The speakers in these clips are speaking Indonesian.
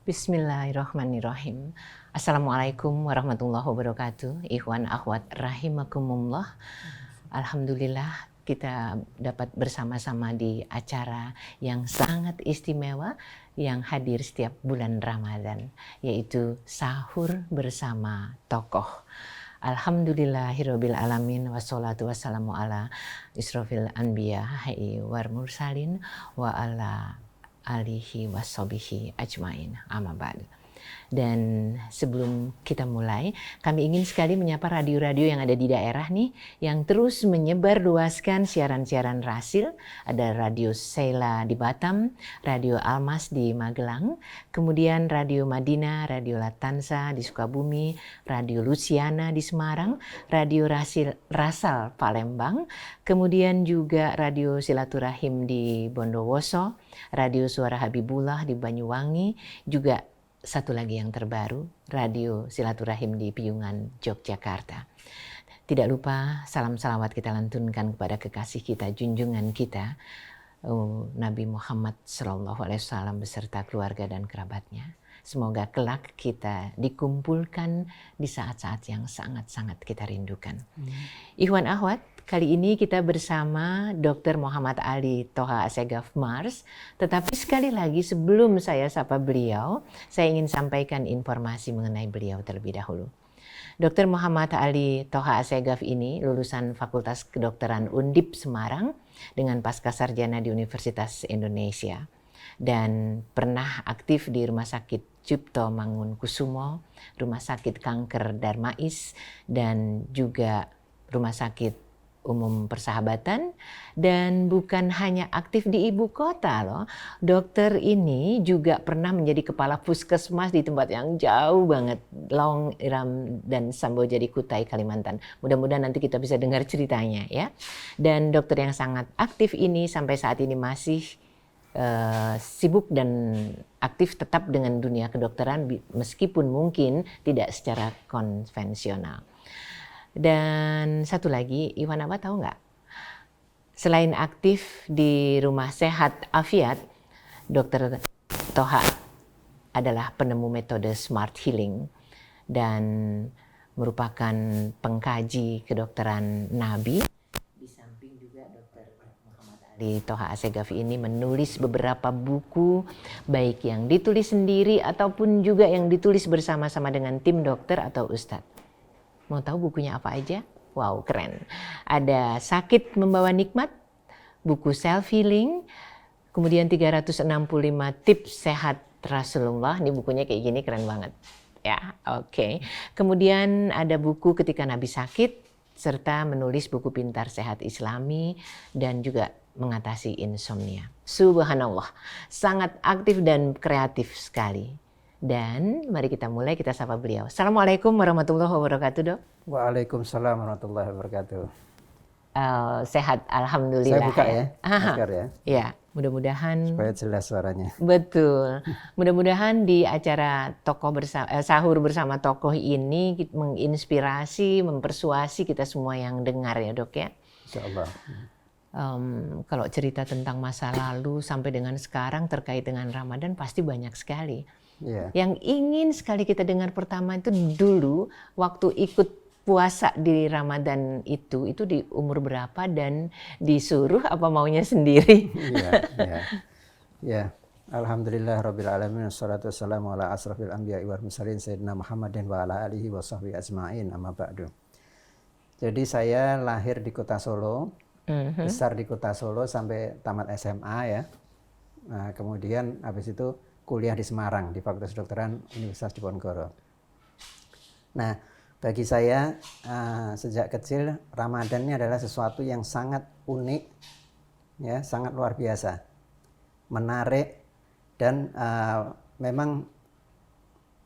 Bismillahirrahmanirrahim. Assalamualaikum warahmatullahi wabarakatuh. Ikhwan akhwat rahimakumullah. Alhamdulillah kita dapat bersama-sama di acara yang sangat istimewa yang hadir setiap bulan Ramadan, yaitu sahur bersama tokoh. Alhamdulillahirabbil alamin wassalatu wassalamu ala israfil anbiya wal mursalin wa ala alihi washabihi ajmain, amma ba'du. Dan sebelum kita mulai, kami ingin sekali menyapa radio-radio yang ada di daerah nih, yang terus menyebar luaskan siaran-siaran Rasil. Ada Radio Sela di Batam, Radio Almas di Magelang, kemudian Radio Madinah, Radio Latansa di Sukabumi, Radio Luciana di Semarang, Radio Rasal Palembang, kemudian juga Radio Silaturahim di Bondowoso, Radio Suara Habibullah di Banyuwangi, juga satu lagi yang terbaru, Radio Silaturahim di Piungan, Yogyakarta. Tidak lupa salam salawat kita lantunkan kepada kekasih kita, junjungan kita, Nabi Muhammad SAW beserta keluarga dan kerabatnya. Semoga kelak kita dikumpulkan di saat-saat yang sangat-sangat kita rindukan. Ikhwan akhwat, kali ini kita bersama Dr. Muhammad Ali Toha Assegaf Mars. Tetapi sekali lagi sebelum saya sapa beliau, saya ingin sampaikan informasi mengenai beliau terlebih dahulu. Dr. Muhammad Ali Toha Assegaf ini lulusan Fakultas Kedokteran Undip Semarang dengan pascasarjana di Universitas Indonesia. Dan pernah aktif di Rumah Sakit Cipto Mangunkusumo, Rumah Sakit Kanker Darmais, dan juga Rumah Sakit Umum Persahabatan. Dan bukan hanya aktif di ibu kota loh, dokter ini juga pernah menjadi kepala puskesmas di tempat yang jauh banget, Long Iram dan Sambojadi Kutai, Kalimantan. Mudah-mudahan nanti kita bisa dengar ceritanya ya. Dan dokter yang sangat aktif ini sampai saat ini masih sibuk dan aktif tetap dengan dunia kedokteran meskipun mungkin tidak secara konvensional. Dan satu lagi, Iwan apa tahu nggak? Selain aktif di Rumah Sehat Afiat, Dr. Toha adalah penemu metode Smart Healing dan merupakan pengkaji kedokteran Nabi. Di Toha Assegaf ini menulis beberapa buku, baik yang ditulis sendiri ataupun juga yang ditulis bersama-sama dengan tim dokter atau ustadz. Mau tahu bukunya apa aja? Wow, keren. Ada Sakit Membawa Nikmat, buku Self Healing, kemudian 365 tips sehat Rasulullah. Ini bukunya kayak gini, keren banget. Ya, oke. Kemudian ada buku Ketika Nabi Sakit, serta menulis buku Pintar Sehat Islami dan juga mengatasi insomnia. Subhanallah, sangat aktif dan kreatif sekali. Dan mari kita mulai, kita sapa beliau. Assalamualaikum warahmatullahi wabarakatuh, Dok. Waalaikumsalam warahmatullahi wabarakatuh. Sehat, alhamdulillah. Saya buka ya, masker ya. Ya, mudah-mudahan. Supaya jelas suaranya. Betul. Mudah-mudahan di acara sahur bersama tokoh ini menginspirasi, mempersuasi kita semua yang dengar ya, Dok ya. Insyaallah. Kalau cerita tentang masa lalu sampai dengan sekarang terkait dengan Ramadan pasti banyak sekali. Yeah. Yang ingin sekali kita dengar pertama itu dulu waktu ikut puasa di Ramadan itu di umur berapa dan disuruh apa maunya sendiri? Ya. Alhamdulillah rabbil alamin wassalatu wassalamu ala asrafil anbiya'i wal mursalin sayyidina Muhammadin wa ala alihi washabbihi ajmain, amma ba'du. Jadi saya lahir di Kota Solo. Besar di Kota Solo sampai tamat SMA ya. Nah, kemudian habis itu kuliah di Semarang di Fakultas Kedokteran Universitas Diponegoro. Nah, bagi saya sejak kecil Ramadan ini adalah sesuatu yang sangat unik, ya, sangat luar biasa, menarik dan memang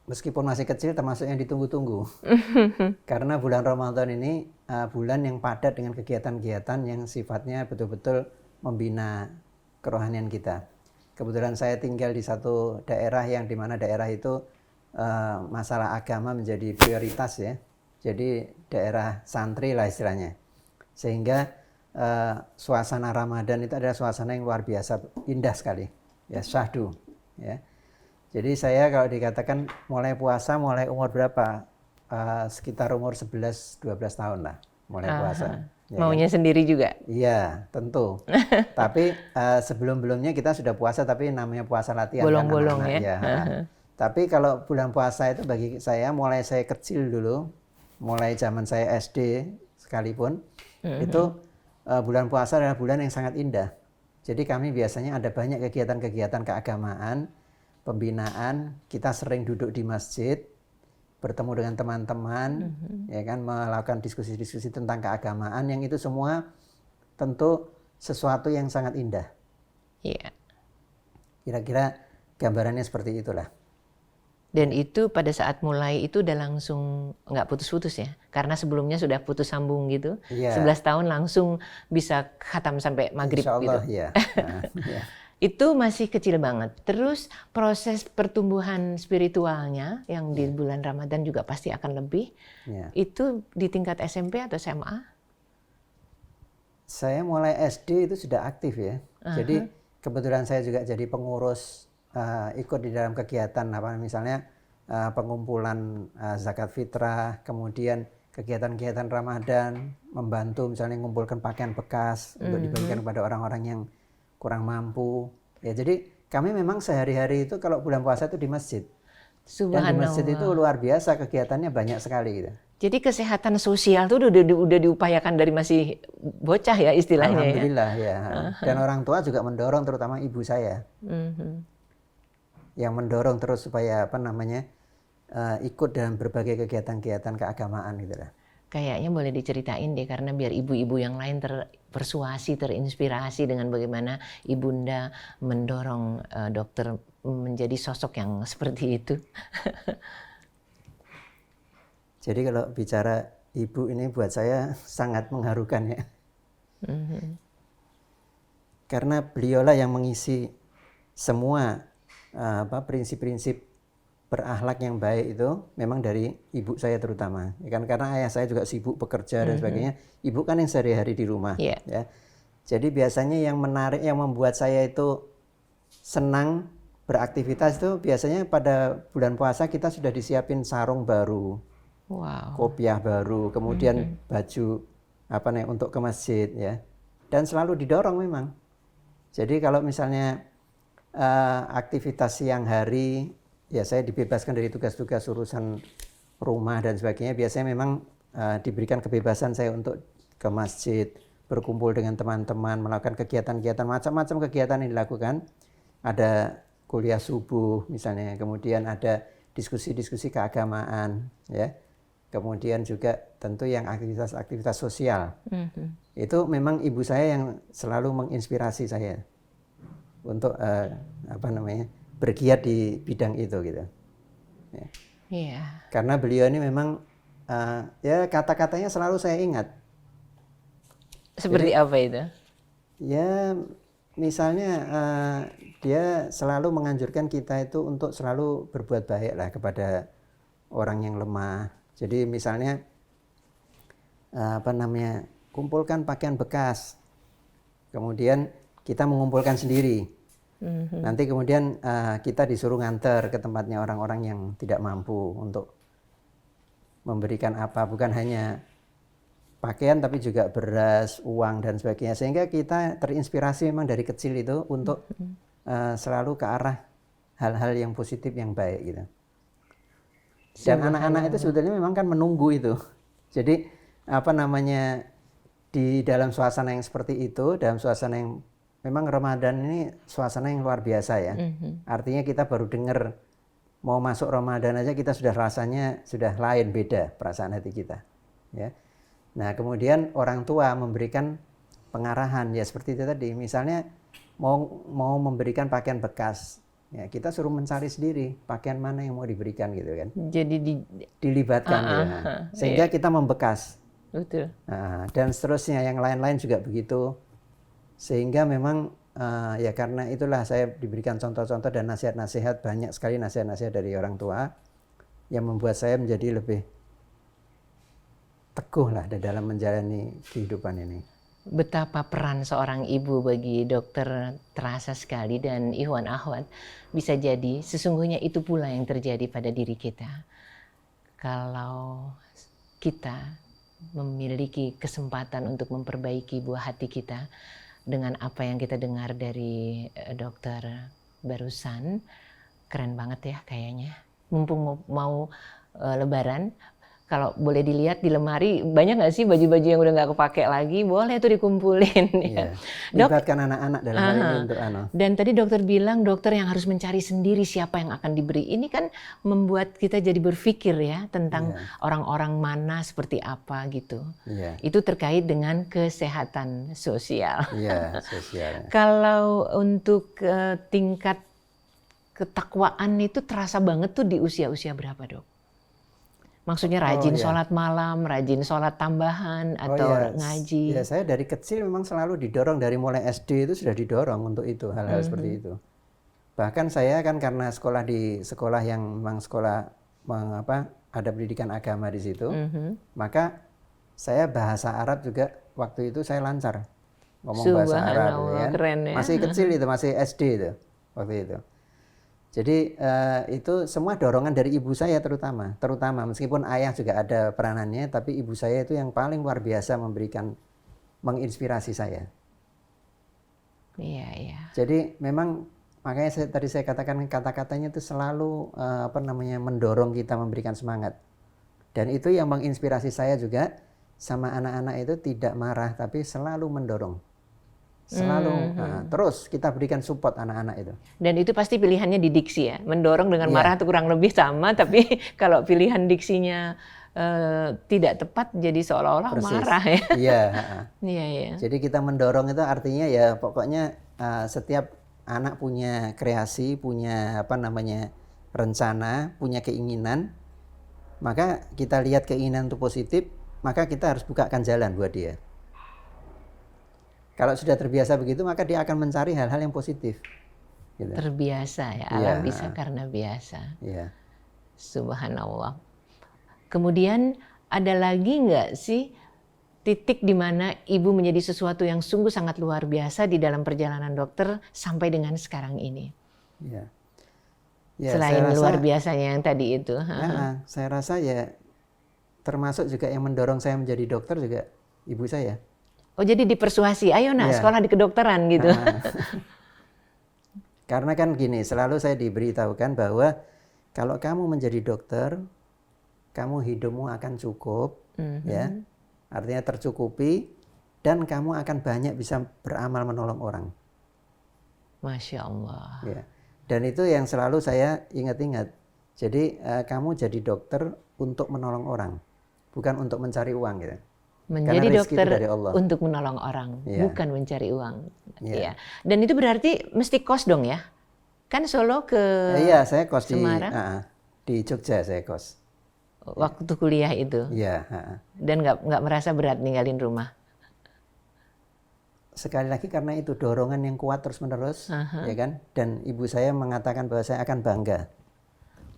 meskipun masih kecil termasuk yang ditunggu-tunggu. Karena bulan Ramadan ini bulan yang padat dengan kegiatan-kegiatan yang sifatnya betul-betul membina kerohanian kita. Kebetulan saya tinggal di satu daerah yang dimana daerah itu masalah agama menjadi prioritas ya. Jadi daerah santri lah istilahnya. Sehingga suasana Ramadan itu adalah suasana yang luar biasa indah sekali. Ya, syahdu. Ya. Jadi saya kalau dikatakan mulai puasa mulai umur berapa? Sekitar umur 11-12 tahun lah mulai puasa. Ya Maunya kan? sendiri juga? Iya, tentu. Tapi sebelum-belumnya kita sudah puasa, tapi namanya puasa latihan kan Bolong-bolong anak-anak. ya? Ya. Tapi kalau bulan puasa itu bagi saya mulai saya kecil dulu, mulai zaman saya SD sekalipun, itu bulan puasa adalah bulan yang sangat indah. Jadi kami biasanya ada banyak kegiatan-kegiatan keagamaan, pembinaan, kita sering duduk di masjid, bertemu dengan teman-teman, ya kan, melakukan diskusi-diskusi tentang keagamaan, yang itu semua tentu sesuatu yang sangat indah. Iya. Kira-kira gambarannya seperti itulah. Dan itu pada saat mulai itu udah langsung nggak putus-putus ya? Karena sebelumnya sudah putus sambung gitu. Iya. 11 tahun langsung bisa khatam sampai maghrib Insya Allah, gitu. ya. Ya. Itu masih kecil banget. Terus proses pertumbuhan spiritualnya yang di bulan Ramadan juga pasti akan lebih. Ya. Itu di tingkat SMP atau SMA? Saya mulai SD itu sudah aktif ya. Jadi kebetulan saya juga jadi pengurus, ikut di dalam kegiatan apa misalnya pengumpulan zakat fitrah, kemudian kegiatan-kegiatan Ramadan, membantu misalnya mengumpulkan pakaian bekas untuk dibagikan kepada orang-orang yang kurang mampu. Ya, jadi kami memang sehari-hari itu kalau bulan puasa itu di masjid. Dan di masjid itu luar biasa kegiatannya, banyak sekali gitu. Jadi kesehatan sosial itu udah diupayakan dari masih bocah ya istilahnya. Alhamdulillah ya. Dan orang tua juga mendorong, terutama ibu saya. Yang mendorong terus supaya ikut dalam berbagai kegiatan-kegiatan keagamaan gitu lah. Kayaknya boleh diceritain deh, karena biar ibu-ibu yang lain terpersuasi, terinspirasi dengan bagaimana ibunda mendorong dokter menjadi sosok yang seperti itu. Jadi kalau bicara ibu ini buat saya sangat mengharukan ya. Karena beliaulah yang mengisi semua prinsip-prinsip berakhlak yang baik itu memang dari ibu saya terutama. Ya kan, karena ayah saya juga sibuk bekerja dan sebagainya. Ibu kan yang sehari-hari di rumah. Yeah. Ya. Jadi biasanya yang menarik, yang membuat saya itu senang beraktivitas itu biasanya pada bulan puasa kita sudah disiapin sarung baru, kopiah baru, kemudian baju untuk ke masjid ya. Dan selalu didorong memang. Jadi kalau misalnya aktivitas siang hari, ya saya dibebaskan dari tugas-tugas urusan rumah dan sebagainya. Biasanya memang diberikan kebebasan saya untuk ke masjid, berkumpul dengan teman-teman, melakukan kegiatan-kegiatan, macam-macam kegiatan yang dilakukan. Ada kuliah subuh misalnya, kemudian ada diskusi-diskusi keagamaan, ya. Kemudian juga tentu yang aktivitas-aktivitas sosial. Itu memang ibu saya yang selalu menginspirasi saya untuk bergiat di bidang itu gitu. Ya. Yeah. Karena beliau ini memang ya kata-katanya selalu saya ingat. Seperti jadi, apa itu? Ya misalnya dia selalu menganjurkan kita itu untuk selalu berbuat baik lah kepada orang yang lemah. Jadi misalnya kumpulkan pakaian bekas, kemudian kita mengumpulkan sendiri. Nanti kemudian kita disuruh nganter ke tempatnya orang-orang yang tidak mampu untuk memberikan apa, bukan hanya pakaian tapi juga beras, uang dan sebagainya. Sehingga kita terinspirasi memang dari kecil itu untuk selalu ke arah hal-hal yang positif, yang baik gitu. Dan anak-anak itu sebetulnya memang kan menunggu itu. Jadi di dalam suasana yang seperti itu, dalam suasana yang memang Ramadan ini suasana yang luar biasa ya. Artinya kita baru dengar mau masuk Ramadan aja kita sudah rasanya sudah lain, beda perasaan hati kita. Ya. Nah kemudian orang tua memberikan pengarahan ya seperti itu tadi. Misalnya mau memberikan pakaian bekas, ya kita suruh mencari sendiri pakaian mana yang mau diberikan gitu kan. Jadi dilibatkan ya. Sehingga kita membekas. Betul. Nah, dan seterusnya yang lain-lain juga begitu. Sehingga memang ya karena itulah saya diberikan contoh-contoh dan nasihat-nasihat, banyak sekali nasihat-nasihat dari orang tua yang membuat saya menjadi lebih teguh lah dalam menjalani kehidupan ini. betapa peran seorang ibu bagi dokter terasa sekali, dan Ikhwan Akhwat, bisa jadi sesungguhnya itu pula yang terjadi pada diri kita. Kalau kita memiliki kesempatan untuk memperbaiki buah hati kita dengan apa yang kita dengar dari dokter barusan, keren banget ya kayaknya. Mumpung mau Lebaran, kalau boleh dilihat di lemari, banyak nggak sih baju-baju yang udah nggak kepake lagi? Boleh tuh dikumpulin. Iya. Dok, Libatkan anak-anak dalam hal ini untuk dan tadi dokter bilang dokter yang harus mencari sendiri siapa yang akan diberi. Ini kan membuat kita jadi berpikir ya tentang orang-orang mana seperti apa gitu. Itu terkait dengan kesehatan sosial. Iya, sosial. Kalau untuk tingkat ketakwaan itu terasa banget tuh di usia-usia berapa, Dok? Maksudnya rajin sholat malam, rajin sholat tambahan, atau ngaji? Ya, saya dari kecil memang selalu didorong, dari mulai SD itu sudah didorong untuk itu, hal-hal seperti itu. Bahkan saya kan karena sekolah di sekolah yang memang sekolah ada pendidikan agama di situ, maka saya bahasa Arab juga waktu itu saya lancar ngomong bahasa Arab, ya. Keren ya. Masih kecil itu, masih SD itu waktu itu. Jadi itu semua dorongan dari ibu saya terutama meskipun ayah juga ada peranannya, tapi ibu saya itu yang paling luar biasa menginspirasi saya. Iya. Jadi memang makanya tadi saya katakan kata-katanya itu selalu mendorong kita, memberikan semangat. Dan itu yang menginspirasi saya juga, sama anak-anak itu tidak marah tapi selalu mendorong. Selalu terus kita berikan support anak-anak itu. Dan itu pasti pilihannya di diksi ya. Mendorong dengan marah itu kurang lebih sama, tapi kalau pilihan diksinya tidak tepat jadi seolah-olah marah ya. Iya. Jadi kita mendorong itu artinya ya pokoknya setiap anak punya kreasi, punya rencana, punya keinginan, maka kita lihat keinginan itu positif, maka kita harus bukakan jalan buat dia. Kalau sudah terbiasa begitu, maka dia akan mencari hal-hal yang positif. Gitu. Terbiasa ya, alam bisa karena biasa. Iya. Subhanallah. Kemudian ada lagi nggak sih titik di mana ibu menjadi sesuatu yang sungguh sangat luar biasa di dalam perjalanan dokter sampai dengan sekarang ini? Iya. Selain luar biasanya yang tadi itu. Saya rasa ya termasuk juga yang mendorong saya menjadi dokter juga ibu saya. Oh, jadi dipersuasi, ayo nak sekolah di kedokteran gitu. Karena kan gini, selalu saya diberitahukan bahwa kalau kamu menjadi dokter, kamu hidupmu akan cukup, ya, artinya tercukupi, dan kamu akan banyak bisa beramal menolong orang. Masya Allah. Ya. Dan itu yang selalu saya ingat-ingat. Jadi kamu jadi dokter untuk menolong orang, bukan untuk mencari uang gitu. Menjadi dokter untuk menolong orang, bukan mencari uang. Ya. Dan itu berarti mesti kos dong ya? Kan Solo ke saya kos Semarang? Di Jogja saya kos. Waktu kuliah itu? Iya. Dan nggak merasa berat ninggalin rumah? Sekali lagi karena itu dorongan yang kuat terus-menerus, ya kan? Dan ibu saya mengatakan bahwa saya akan bangga.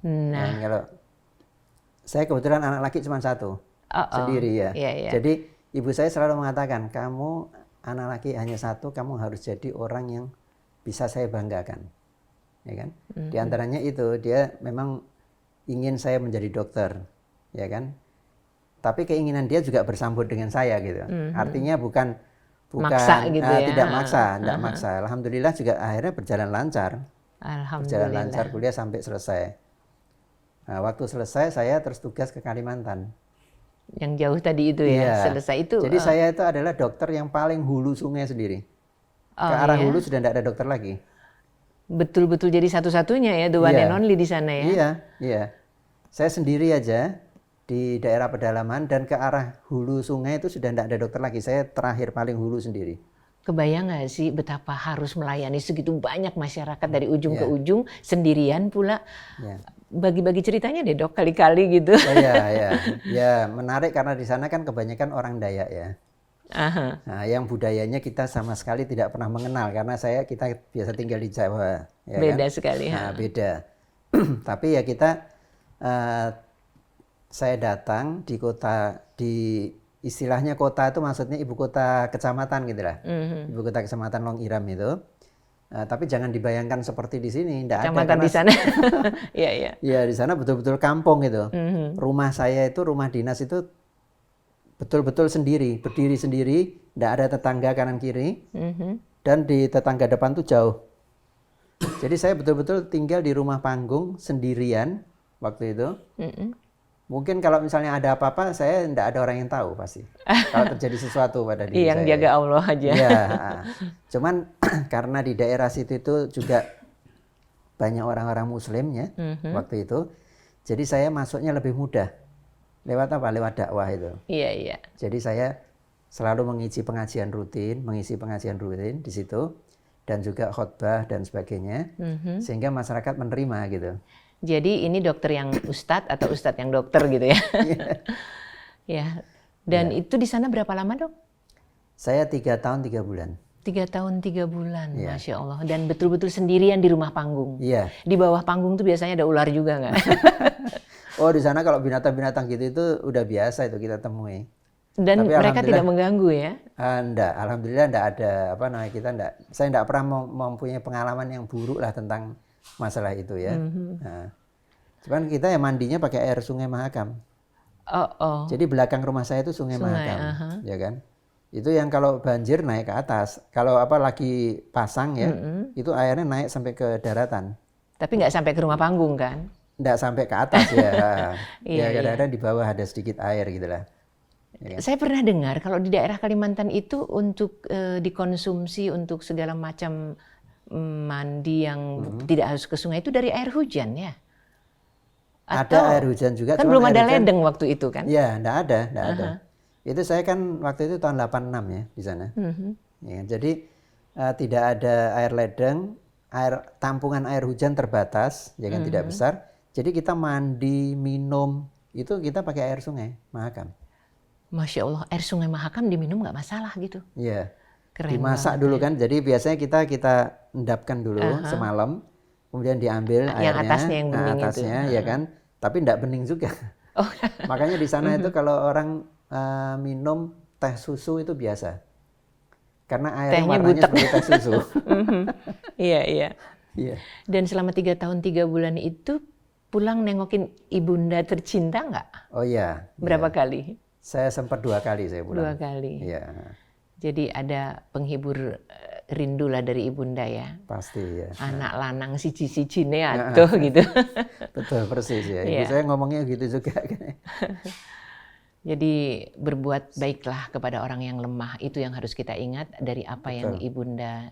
Nah, kalau saya kebetulan anak laki cuma satu. Sendiri ya. Jadi ibu saya selalu mengatakan, kamu anak laki hanya satu, kamu harus jadi orang yang bisa saya banggakan, ya kan? Di antaranya itu dia memang ingin saya menjadi dokter, ya kan? Tapi keinginan dia juga bersambut dengan saya gitu. Artinya bukan maksa gitu ya. Tidak maksa. Alhamdulillah juga akhirnya berjalan lancar. Berjalan lancar kuliah sampai selesai. Nah, waktu selesai saya terus tugas ke Kalimantan. Yang jauh tadi itu ya, selesai itu. Jadi saya itu adalah dokter yang paling hulu sungai sendiri. Ke arah hulu sudah tidak ada dokter lagi. Betul-betul jadi satu-satunya ya, the one and only di sana ya. Iya. Saya sendiri aja di daerah pedalaman, dan ke arah hulu sungai itu sudah tidak ada dokter lagi. Saya terakhir paling hulu sendiri. Kebayang nggak sih betapa harus melayani segitu banyak masyarakat dari ujung ke ujung, sendirian pula. Bagi-bagi ceritanya deh dok, kali-kali gitu. Ya menarik karena di sana kan kebanyakan orang Dayak ya. Nah, yang budayanya kita sama sekali tidak pernah mengenal karena kita biasa tinggal di Jawa. Ya beda kan? sekali. Nah, beda. Tapi ya saya datang di kota di istilahnya kota itu maksudnya ibu kota kecamatan gitu lah. Ibu kota kecamatan Longiram itu. Tapi jangan dibayangkan seperti di sini, tidak ada. Kecamatan di sana. Iya, iya. Iya, di sana betul-betul kampung gitu. Rumah saya itu, rumah dinas itu betul-betul sendiri, berdiri sendiri, tidak ada tetangga kanan kiri, dan di tetangga depan tuh jauh. Jadi saya betul-betul tinggal di rumah panggung sendirian waktu itu. Mungkin kalau misalnya ada apa-apa, saya tidak ada orang yang tahu pasti. Kalau terjadi sesuatu pada diri yang saya. jaga Allah aja. Iya. Cuman karena di daerah situ itu juga banyak orang-orang Muslim ya waktu itu. Jadi saya masuknya lebih mudah. Lewat apa? Lewat dakwah itu. Iya, iya. Jadi saya selalu mengisi pengajian rutin di situ. Dan juga khutbah dan sebagainya. Sehingga masyarakat menerima gitu. Jadi ini dokter yang ustadz atau ustadz yang dokter gitu ya? Ya. Dan itu di sana berapa lama, Dok? Saya 3 tahun 3 bulan. 3 tahun 3 bulan, Masya Allah. Dan betul-betul sendirian di rumah panggung. Iya. Di bawah panggung tuh biasanya ada ular juga nggak? Oh, di sana kalau binatang-binatang gitu itu udah biasa itu kita temui. Dan tapi mereka tidak mengganggu ya? Enggak, alhamdulillah enggak ada saya enggak pernah mempunyai pengalaman yang buruk lah tentang masalah itu ya. Nah, cuman kita ya mandinya pakai air Sungai Mahakam. Jadi belakang rumah saya itu Sungai Mahakam, ya kan? Itu yang kalau banjir naik ke atas, kalau lagi pasang ya, itu airnya naik sampai ke daratan. Tapi nggak sampai ke rumah panggung kan? Nggak sampai ke atas ya. Ya kadang-kadang di bawah ada sedikit air gitu lah. Ya. Saya pernah dengar kalau di daerah Kalimantan itu untuk dikonsumsi untuk segala macam mandi yang tidak harus ke sungai itu dari air hujan ya? Atau, ada air hujan juga. Kan belum ada ledeng waktu itu kan? Ya, enggak ada. Itu saya kan waktu itu tahun 86 ya di sana. Ya, jadi tidak ada air ledeng, tampungan air hujan terbatas, ya kan, tidak besar. Jadi kita mandi, minum, itu kita pakai air Sungai Mahakam. Masya Allah, air Sungai Mahakam diminum nggak masalah gitu? Iya. Keren dimasak dulu kan. Jadi biasanya kita endapkan dulu semalam, kemudian diambil yang airnya, atasnya yang bening atasnya itu. Ya kan. Tapi enggak bening juga. Makanya di sana itu kalau orang minum teh susu itu biasa. Karena airnya warnanya seperti teh susu. Iya. Dan selama 3 tahun 3 bulan itu pulang nengokin ibunda tercinta nggak? Oh iya. Berapa kali? Saya sempat 2 kali saya pulang. 2 kali. Iya. Jadi ada penghibur rindu lah dari ibunda ya. Pasti ya. Anak lanang siji-sijine atuh gitu. Betul, persis ya. Ibu saya ngomongnya gitu juga. Jadi berbuat baiklah kepada orang yang lemah. Itu yang harus kita ingat dari apa yang ibunda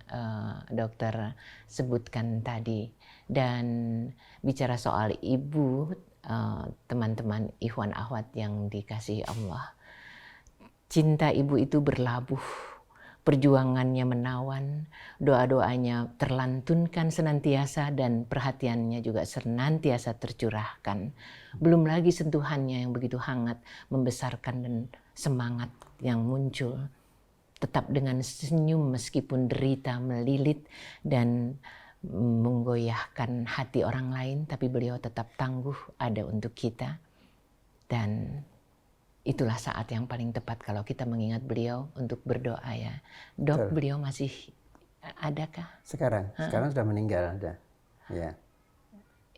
dokter sebutkan tadi. Dan bicara soal ibu, teman-teman ikhwan akhwat yang dikasihi Allah. Cinta ibu itu berlabuh, perjuangannya menawan, doa-doanya terlantunkan senantiasa dan perhatiannya juga senantiasa tercurahkan. Belum lagi sentuhannya yang begitu hangat, membesarkan dan semangat yang muncul. Tetap dengan senyum meskipun derita melilit dan menggoyahkan hati orang lain, tapi beliau tetap tangguh ada untuk kita. Dan itulah saat yang paling tepat kalau kita mengingat beliau untuk berdoa ya. Dok, beliau masih adakah? Sekarang sudah meninggal ada. Ya.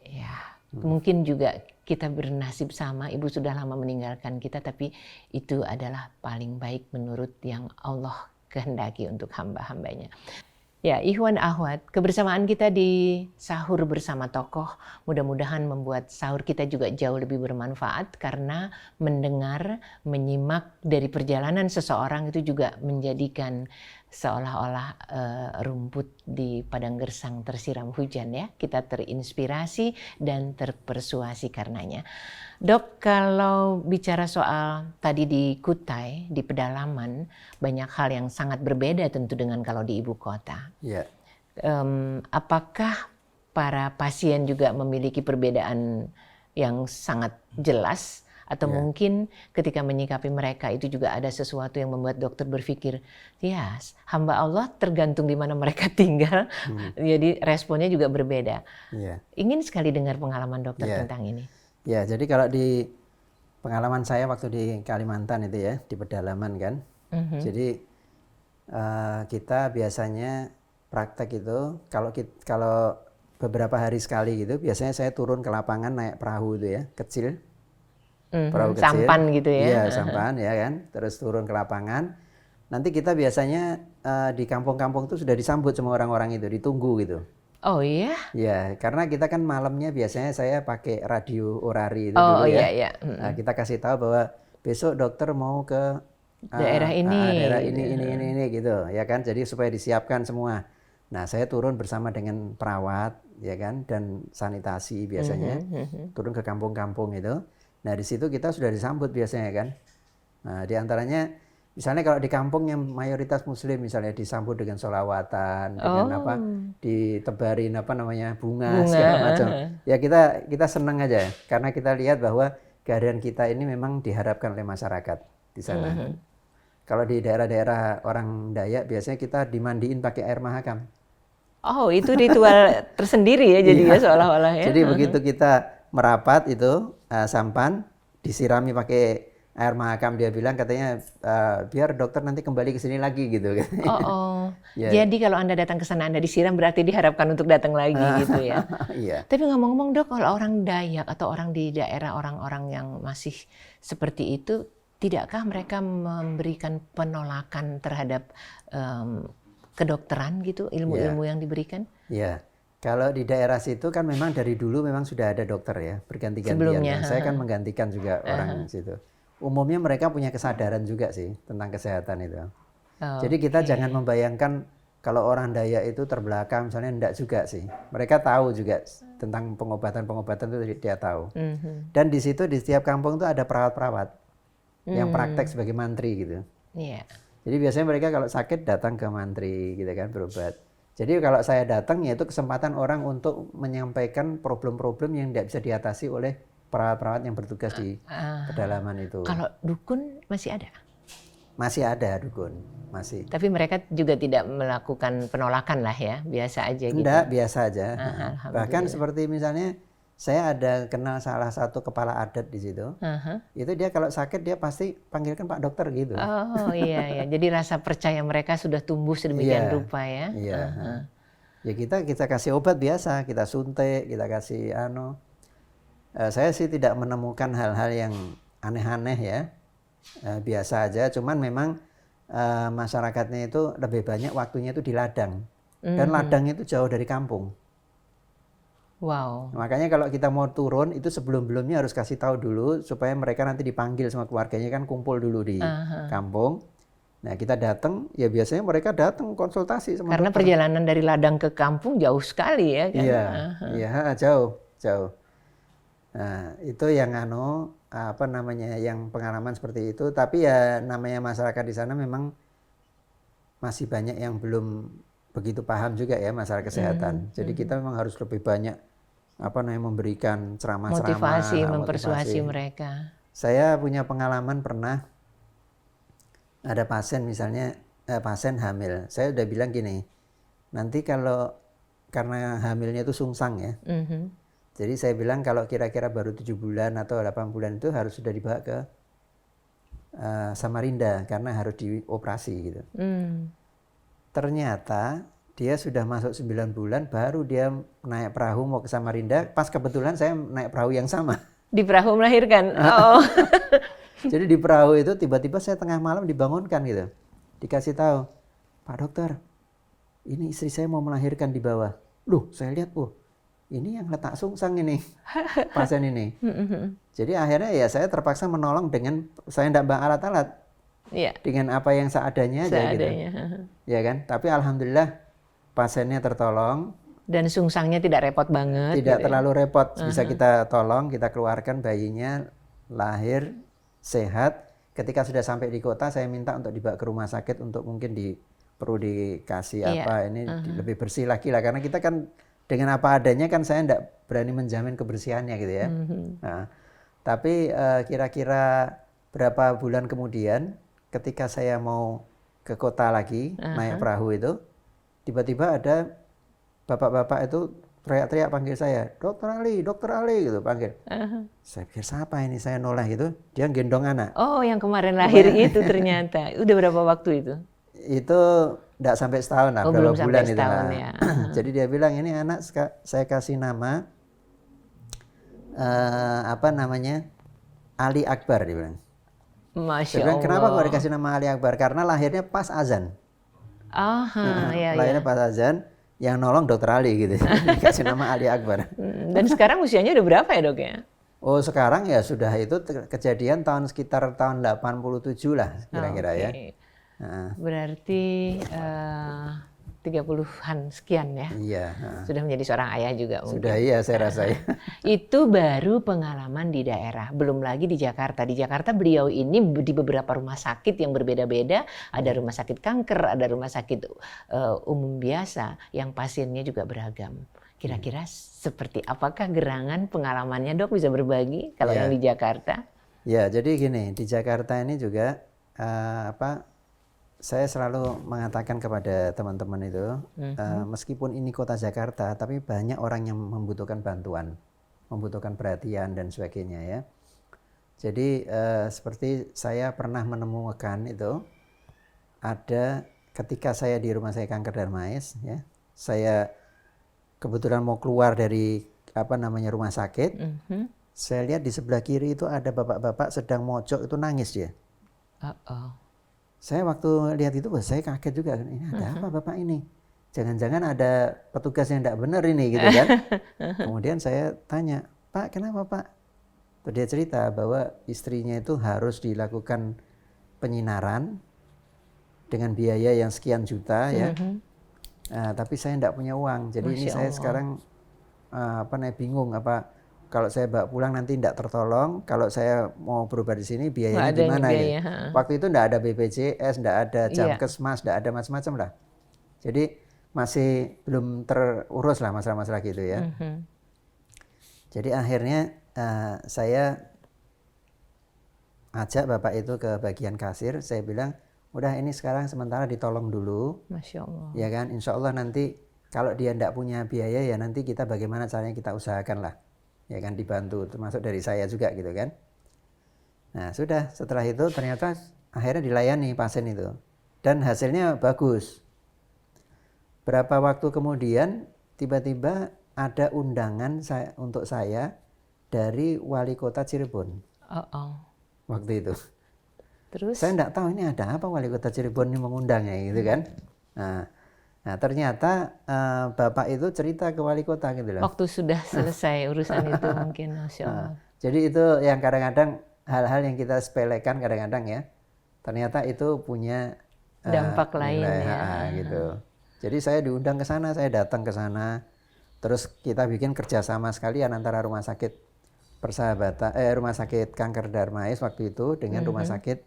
Ya, mungkin juga kita bernasib sama, ibu sudah lama meninggalkan kita, tapi itu adalah paling baik menurut yang Allah kehendaki untuk hamba-hambanya. Ya, ikhwan akhwat, kebersamaan kita di sahur bersama tokoh mudah-mudahan membuat sahur kita juga jauh lebih bermanfaat karena mendengar, menyimak dari perjalanan seseorang itu juga menjadikan seolah-olah rumput di padang gersang tersiram hujan ya. Kita terinspirasi dan terpersuasi karenanya. Dok, kalau bicara soal tadi di Kutai, di pedalaman, banyak hal yang sangat berbeda tentu dengan kalau di ibu kota. Yeah. Apakah para pasien juga memiliki perbedaan yang sangat jelas? Atau mungkin ketika menyikapi mereka itu juga ada sesuatu yang membuat dokter berpikir, ya hamba Allah tergantung di mana mereka tinggal, jadi responnya juga berbeda. Ingin sekali dengar pengalaman dokter tentang ini. Ya, jadi kalau di pengalaman saya waktu di Kalimantan itu ya, di pedalaman kan. Jadi kita biasanya praktek itu kalau beberapa hari sekali gitu, biasanya saya turun ke lapangan naik perahu itu ya, kecil. Perahu kecil. Sampan gitu ya. Iya, sampan ya kan. Terus turun ke lapangan. Nanti kita biasanya di kampung-kampung itu sudah disambut sama orang-orang itu, ditunggu gitu. Oh iya? Ya, karena kita kan malamnya biasanya saya pakai radio orari itu Oh dulu ya. iya. Nah, kita kasih tahu bahwa besok dokter mau ke Daerah ini. daerah ini gitu, ya kan. Jadi supaya disiapkan semua. Nah, saya turun bersama dengan perawat, ya kan, dan sanitasi biasanya. Turun ke kampung-kampung itu. Nah, di situ kita sudah disambut biasanya kan. Nah, di antaranya misalnya kalau di kampung yang mayoritas muslim misalnya disambut dengan sholawatan, dengan ditebarin bunga segala macam. Ya kita senang aja karena kita lihat bahwa kehadiran kita ini memang diharapkan oleh masyarakat di sana. Kalau di daerah-daerah orang Dayak biasanya kita dimandiin pakai air mahakam. Oh, itu ritual tersendiri ya jadi ya seolah-olah ya. Jadi begitu kita merapat itu sampan disirami pakai air mahakam, dia bilang katanya biar dokter nanti kembali ke sini lagi gitu. Ya. Jadi kalau Anda datang ke sana Anda disiram berarti diharapkan untuk datang lagi gitu ya. Iya. Tapi ngomong-ngomong Dok, kalau orang Dayak atau orang di daerah orang-orang yang masih seperti itu, tidakkah mereka memberikan penolakan terhadap kedokteran gitu, ilmu-ilmu yang diberikan? Iya. Kalau di daerah situ kan memang dari dulu memang sudah ada dokter ya, berganti-gantian. Sebelumnya. Saya kan menggantikan juga orang situ. Umumnya mereka punya kesadaran juga sih tentang kesehatan itu. Jadi kita jangan membayangkan kalau orang Dayak itu terbelakang, misalnya enggak juga sih. Mereka tahu juga tentang pengobatan-pengobatan itu dia tahu. Dan di situ di setiap kampung itu ada perawat-perawat yang praktek sebagai mantri gitu. Jadi biasanya mereka kalau sakit datang ke mantri gitu kan berobat. Jadi kalau saya datang ya itu kesempatan orang untuk menyampaikan problem-problem yang tidak bisa diatasi oleh perawat-perawat yang bertugas di pedalaman itu. Kalau dukun masih ada? Masih ada dukun, masih. Tapi mereka juga tidak melakukan penolakan lah ya, biasa aja gitu. Enggak, biasa aja. Bahkan seperti misalnya saya ada kenal salah satu kepala adat di situ. Itu dia kalau sakit dia pasti panggilkan Pak Dokter gitu. Oh iya. Jadi rasa percaya mereka sudah tumbuh sedemikian rupa ya. Iya. Ya kita kasih obat biasa, kita suntik, kita kasih saya sih tidak menemukan hal-hal yang aneh-aneh ya. Biasa aja, cuman memang masyarakatnya itu lebih banyak waktunya itu di ladang. Dan ladangnya itu jauh dari kampung. Wow. Makanya kalau kita mau turun itu sebelum-belumnya harus kasih tahu dulu supaya mereka nanti dipanggil sama keluarganya kan kumpul dulu di kampung. Nah kita datang, ya biasanya mereka datang konsultasi sama karena dokter. Perjalanan dari ladang ke kampung jauh sekali ya kan? Iya, jauh. Nah, itu yang yang pengalaman seperti itu. Tapi ya namanya masyarakat di sana memang masih banyak yang belum begitu paham juga ya masalah kesehatan. Jadi kita memang harus lebih banyak memberikan ceramah-ceramah, motivasi, mempersuasi mereka. Saya punya pengalaman pernah ada pasien misalnya pasien hamil. Saya udah bilang gini, nanti karena hamilnya itu sungsang ya. Jadi saya bilang kalau kira-kira baru 7 bulan atau 8 bulan itu harus sudah dibawa ke Samarinda karena harus dioperasi gitu. Ternyata dia sudah masuk 9 bulan baru dia naik perahu mau ke Samarinda. Pas kebetulan saya naik perahu yang sama. Di perahu melahirkan? Jadi di perahu itu tiba-tiba saya tengah malam dibangunkan gitu. Dikasih tahu, Pak Dokter, ini istri saya mau melahirkan di bawah. Loh, saya lihat, ini yang letak sungsang ini, pasien ini. Jadi akhirnya ya saya terpaksa menolong dengan, saya tidak bawa alat-alat. Dengan apa yang seadanya aja gitu. Ya kan? Tapi alhamdulillah pasiennya tertolong. Dan sungsangnya tidak repot banget. Tidak terlalu repot, bisa kita tolong, kita keluarkan bayinya, lahir, sehat. Ketika sudah sampai di kota, saya minta untuk dibawa ke rumah sakit untuk mungkin perlu dikasih lebih bersih lagi lah. Karena kita kan dengan apa adanya kan saya tidak berani menjamin kebersihannya gitu ya. Nah, tapi kira-kira berapa bulan kemudian ketika saya mau ke kota lagi naik perahu itu, tiba-tiba ada bapak-bapak itu teriak-teriak panggil saya, dokter Ali gitu panggil. Saya pikir siapa ini, saya noleh gitu, dia gendong anak. Oh, yang kemarin lahir itu ternyata. Udah berapa waktu itu? Itu enggak sampai setahun lah, berapa belum bulan sampai itu setahun lah. ya. Jadi dia bilang ini anak saya kasih nama apa namanya, Ali Akbar, dia bilang. Masya Saya bilang kenapa kok Allah. dikasih nama Ali Akbar? Karena lahirnya pas azan. Ya, Lahirnya pas azan, yang nolong dokter Ali gitu. Dikasih nama Ali Akbar. Dan sekarang usianya udah berapa ya dok ya? Oh sekarang ya sudah, itu kejadian sekitar tahun 87 lah kira-kira ya. Berarti 30-an sekian ya. Iya. Sudah menjadi seorang ayah juga mungkin. Sudah, iya saya rasa ya. Itu baru pengalaman di daerah, belum lagi di Jakarta. Di Jakarta beliau ini di beberapa rumah sakit yang berbeda-beda. Ada rumah sakit kanker, ada rumah sakit umum biasa yang pasiennya juga beragam. Kira-kira seperti apakah gerangan pengalamannya dok, bisa berbagi kalau yang di Jakarta? Ya, jadi gini, di Jakarta ini juga saya selalu mengatakan kepada teman-teman itu, meskipun ini kota Jakarta, tapi banyak orang yang membutuhkan bantuan, membutuhkan perhatian dan sebagainya ya. Jadi seperti saya pernah menemukan itu, ada ketika saya di rumah saya kanker Darmais, ya, saya kebetulan mau keluar dari rumah sakit, saya lihat di sebelah kiri itu ada bapak-bapak sedang mojok itu nangis dia. Saya waktu lihat itu, saya kaget juga, ini ada apa bapak ini? Jangan-jangan ada petugas yang tidak benar ini gitu kan. Kemudian saya tanya, Pak kenapa Pak? Terus dia cerita bahwa istrinya itu harus dilakukan penyinaran dengan biaya yang sekian juta ya. Tapi saya tidak punya uang, jadi ini saya sekarang bingung kalau saya bawa pulang nanti tidak tertolong, kalau saya mau berobat di sini biayanya gimana ya. Waktu itu tidak ada BPJS, tidak ada Jamkesmas, tidak ada macam-macam lah. Jadi masih belum terurus lah masalah-masalah gitu ya. Jadi akhirnya saya ajak bapak itu ke bagian kasir, saya bilang, udah ini sekarang sementara ditolong dulu. Masya Allah. Ya kan, insya Allah nanti kalau dia tidak punya biaya ya nanti kita bagaimana caranya kita usahakan lah. Ya kan, dibantu, termasuk dari saya juga gitu kan. Nah sudah, setelah itu ternyata akhirnya dilayani pasien itu. Dan hasilnya bagus. Berapa waktu kemudian tiba-tiba ada undangan untuk saya dari wali kota Cirebon. Waktu itu. Terus? Saya tidak tahu ini ada apa wali kota Cirebon ini mengundangnya gitu kan. Nah ternyata bapak itu cerita ke wali kota gitu loh. Waktu sudah selesai urusan itu mungkin, Masya Allah. Jadi itu yang kadang-kadang hal-hal yang kita sepelekan kadang-kadang ya, ternyata itu punya dampak lain ya. Gitu. Jadi saya diundang ke sana, saya datang ke sana, terus kita bikin kerjasama sekalian antara rumah sakit Persahabatan, rumah sakit kanker Darmais waktu itu dengan rumah sakit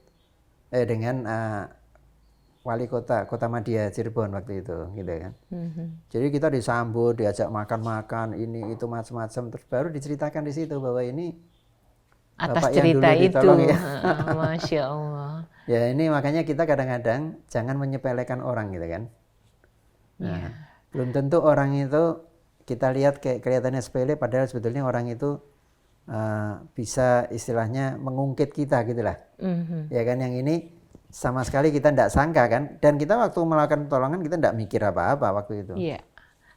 dengan wali kota Madia Cirebon waktu itu gitu kan. Jadi kita disambut, diajak makan-makan, ini itu macam-macam, terus baru diceritakan di situ bahwa ini atas bapak cerita yang dulu ditolong, itu ya. Masya Allah. Ya ini makanya kita kadang-kadang jangan menyepelekan orang gitu kan. Nah, belum tentu orang itu kita lihat kayak kelihatannya sepele, padahal sebetulnya orang itu bisa istilahnya mengungkit kita gitulah. Ya kan, yang ini sama sekali kita tidak sangka kan, dan kita waktu melakukan pertolongan kita tidak mikir apa-apa waktu itu. Iya,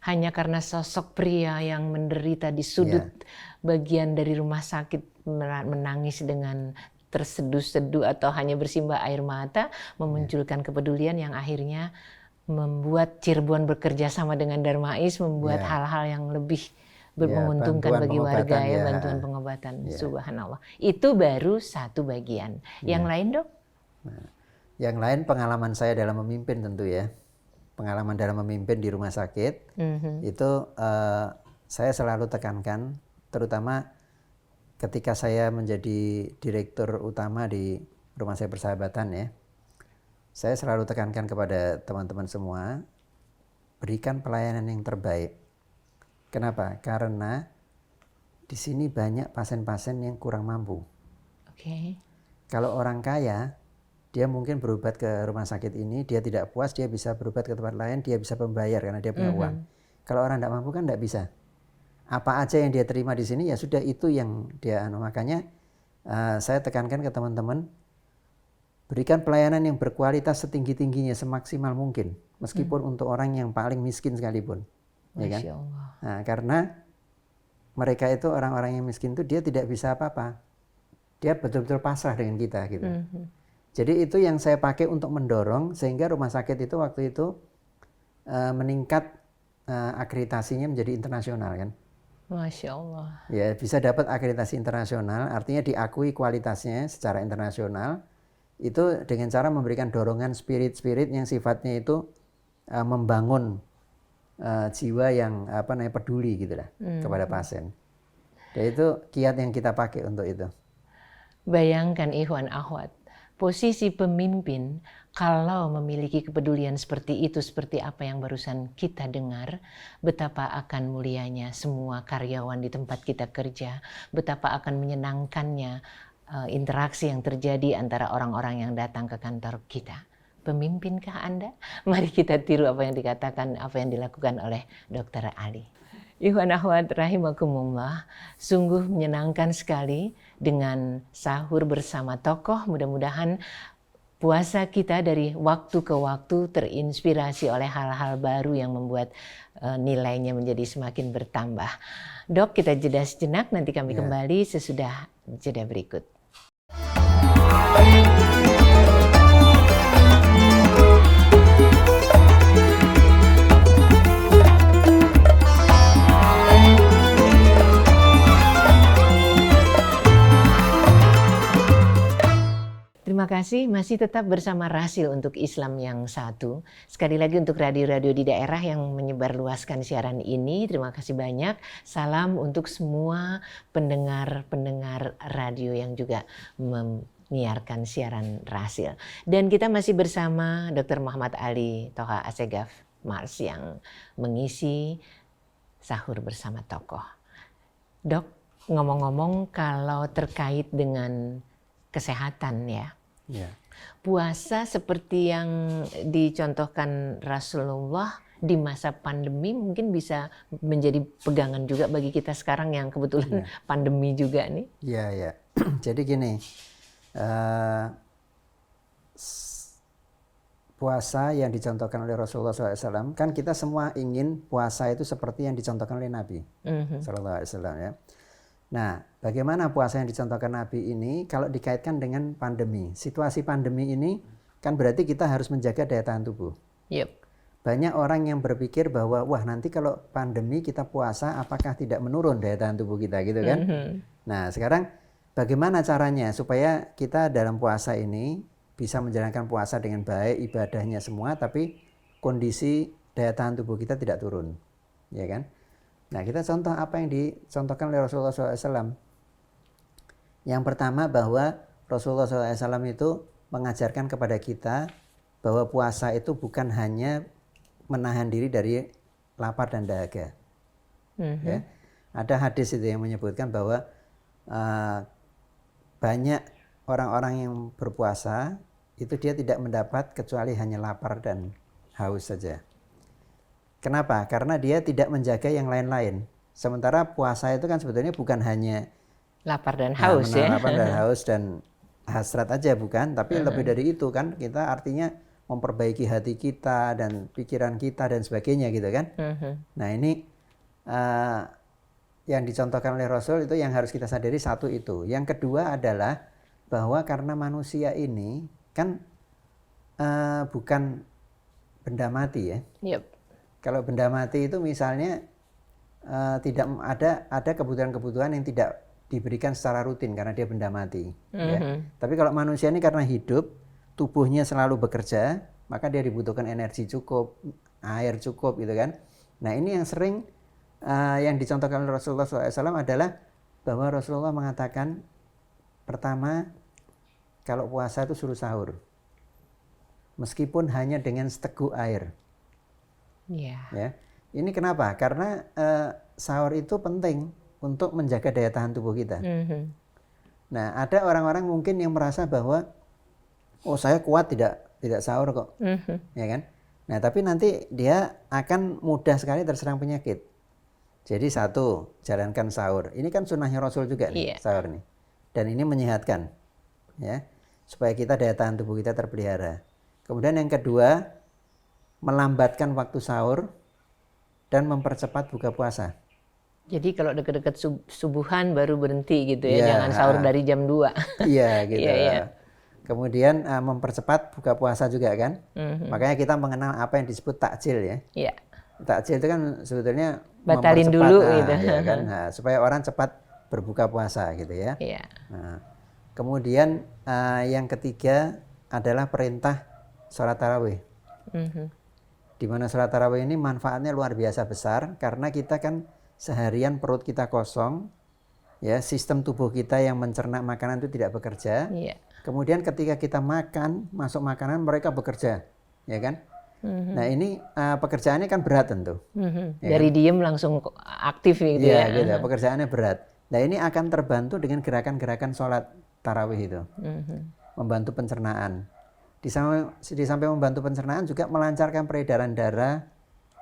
hanya karena sosok pria yang menderita di sudut bagian dari rumah sakit menangis dengan terseduh-seduh atau hanya bersimbah air mata, memunculkan kepedulian yang akhirnya membuat Cirebon bekerja sama dengan Darmais, membuat hal-hal yang lebih menguntungkan bagi warga ya, bantuan pengobatan. Subhanallah. Itu baru satu bagian. Yang lain dok? Nah, yang lain pengalaman saya dalam memimpin tentu ya. Pengalaman dalam memimpin di rumah sakit itu saya selalu tekankan, terutama ketika saya menjadi direktur utama di Rumah Sakit Persahabatan ya. Saya selalu tekankan kepada teman-teman semua, berikan pelayanan yang terbaik. Kenapa? Karena di sini banyak pasien-pasien yang kurang mampu. Kalau orang kaya, dia mungkin berobat ke rumah sakit ini, dia tidak puas, dia bisa berobat ke tempat lain, dia bisa membayar karena dia punya uang. Kalau orang tidak mampu kan tidak bisa. apa aja yang dia terima di sini ya sudah itu yang dia makanya saya tekankan ke teman-teman, berikan pelayanan yang berkualitas setinggi-tingginya, semaksimal mungkin, meskipun untuk orang yang paling miskin sekalipun. Ya kan? Masya Allah. Nah, karena mereka itu orang-orang yang miskin itu dia tidak bisa apa-apa. Dia betul-betul pasrah dengan kita gitu. Jadi itu yang saya pakai untuk mendorong sehingga rumah sakit itu waktu itu meningkat akreditasinya menjadi internasional kan. Masya Allah. Ya, bisa dapat akreditasi internasional, artinya diakui kualitasnya secara internasional. Itu dengan cara memberikan dorongan spirit-spirit yang sifatnya itu membangun jiwa yang peduli gitu lah kepada pasien. Dan itu kiat yang kita pakai untuk itu. Bayangkan ikhwan akhwat, posisi pemimpin kalau memiliki kepedulian seperti itu, seperti apa yang barusan kita dengar, betapa akan mulianya semua karyawan di tempat kita kerja, betapa akan menyenangkannya interaksi yang terjadi antara orang-orang yang datang ke kantor kita. Pemimpin,kah Anda? Mari kita tiru apa yang dikatakan, apa yang dilakukan oleh Dr. Ali. Ikhwan akhwat rahimakumullah, sungguh menyenangkan sekali dengan sahur bersama tokoh. Mudah-mudahan puasa kita dari waktu ke waktu terinspirasi oleh hal-hal baru yang membuat nilainya menjadi semakin bertambah. Dok, kita jeda sejenak, nanti kami kembali sesudah jeda berikut. Terima kasih, masih tetap bersama Rasil untuk Islam yang satu. Sekali lagi untuk radio-radio di daerah yang menyebarluaskan siaran ini, terima kasih banyak. Salam untuk semua pendengar-pendengar radio yang juga menyiarkan siaran Rasil. Dan kita masih bersama Dr. Muhammad Ali Toha Assegaf Mars yang mengisi sahur bersama tokoh. Dok, ngomong-ngomong kalau terkait dengan kesehatan ya. Puasa seperti yang dicontohkan Rasulullah di masa pandemi mungkin bisa menjadi pegangan juga bagi kita sekarang yang kebetulan pandemi juga nih. Iya. Jadi gini, puasa yang dicontohkan oleh Rasulullah SAW, kan kita semua ingin puasa itu seperti yang dicontohkan oleh Nabi SAW ya. Nah, bagaimana puasa yang dicontohkan Nabi ini kalau dikaitkan dengan pandemi? Situasi pandemi ini kan berarti kita harus menjaga daya tahan tubuh. Banyak orang yang berpikir bahwa wah nanti kalau pandemi kita puasa apakah tidak menurun daya tahan tubuh kita gitu kan? Nah, sekarang bagaimana caranya supaya kita dalam puasa ini bisa menjalankan puasa dengan baik, ibadahnya semua, tapi kondisi daya tahan tubuh kita tidak turun, ya kan? Nah, kita contoh apa yang dicontohkan oleh Rasulullah SAW. Yang pertama bahwa Rasulullah SAW itu mengajarkan kepada kita bahwa puasa itu bukan hanya menahan diri dari lapar dan dahaga. Ya. Ada hadis itu yang menyebutkan bahwa banyak orang-orang yang berpuasa itu dia tidak mendapat kecuali hanya lapar dan haus saja. Kenapa? Karena dia tidak menjaga yang lain-lain. Sementara puasa itu kan sebetulnya bukan hanya lapar dan haus ya. Lapar dan haus dan hasrat aja bukan, tapi lebih dari itu kan. Kita artinya memperbaiki hati kita dan pikiran kita dan sebagainya gitu kan. Nah, ini yang dicontohkan oleh Rasul itu yang harus kita sadari satu itu. Yang kedua adalah bahwa karena manusia ini kan bukan benda mati ya. Kalau benda mati itu misalnya tidak ada kebutuhan-kebutuhan yang tidak diberikan secara rutin karena dia benda mati. Ya. Tapi kalau manusia ini karena hidup, tubuhnya selalu bekerja, maka dia dibutuhkan energi cukup, air cukup gitu kan. Nah, ini yang sering yang dicontohkan oleh Rasulullah SAW adalah bahwa Rasulullah mengatakan pertama, kalau puasa itu suruh sahur. Meskipun hanya dengan seteguk air. Ya. Ini kenapa? Karena sahur itu penting untuk menjaga daya tahan tubuh kita. Nah, ada orang-orang mungkin yang merasa bahwa oh saya kuat tidak sahur kok, ya kan? Nah, tapi nanti dia akan mudah sekali terserang penyakit. Jadi satu, jalankan sahur. Ini kan sunnahnya Rasul juga nih, sahur nih. Dan ini menyehatkan, ya, supaya kita daya tahan tubuh kita terpelihara. Kemudian yang kedua, melambatkan waktu sahur dan mempercepat buka puasa. Jadi kalau deket-deket subuhan baru berhenti gitu ya, jangan sahur dari jam 2. Iya gitu. Kemudian mempercepat buka puasa juga kan. Makanya kita mengenal apa yang disebut takjil ya. Iya. Takjil itu kan sebetulnya batalin dulu gitu. Ya kan? Nah, supaya orang cepat berbuka puasa gitu ya. Iya. Nah, kemudian yang ketiga adalah perintah sholat tarawih. Di mana sholat tarawih ini manfaatnya luar biasa besar karena kita kan seharian perut kita kosong, ya, sistem tubuh kita yang mencerna makanan itu tidak bekerja. Iya. Kemudian ketika kita makan, masuk makanan mereka bekerja, ya kan? Nah ini pekerjaannya kan berat tentu. Ya dari kan? Diem langsung aktif gitu ya. Iya gitu, pekerjaannya berat. Nah ini akan terbantu dengan gerakan-gerakan sholat tarawih itu. Membantu pencernaan. Di samping membantu pencernaan juga melancarkan peredaran darah,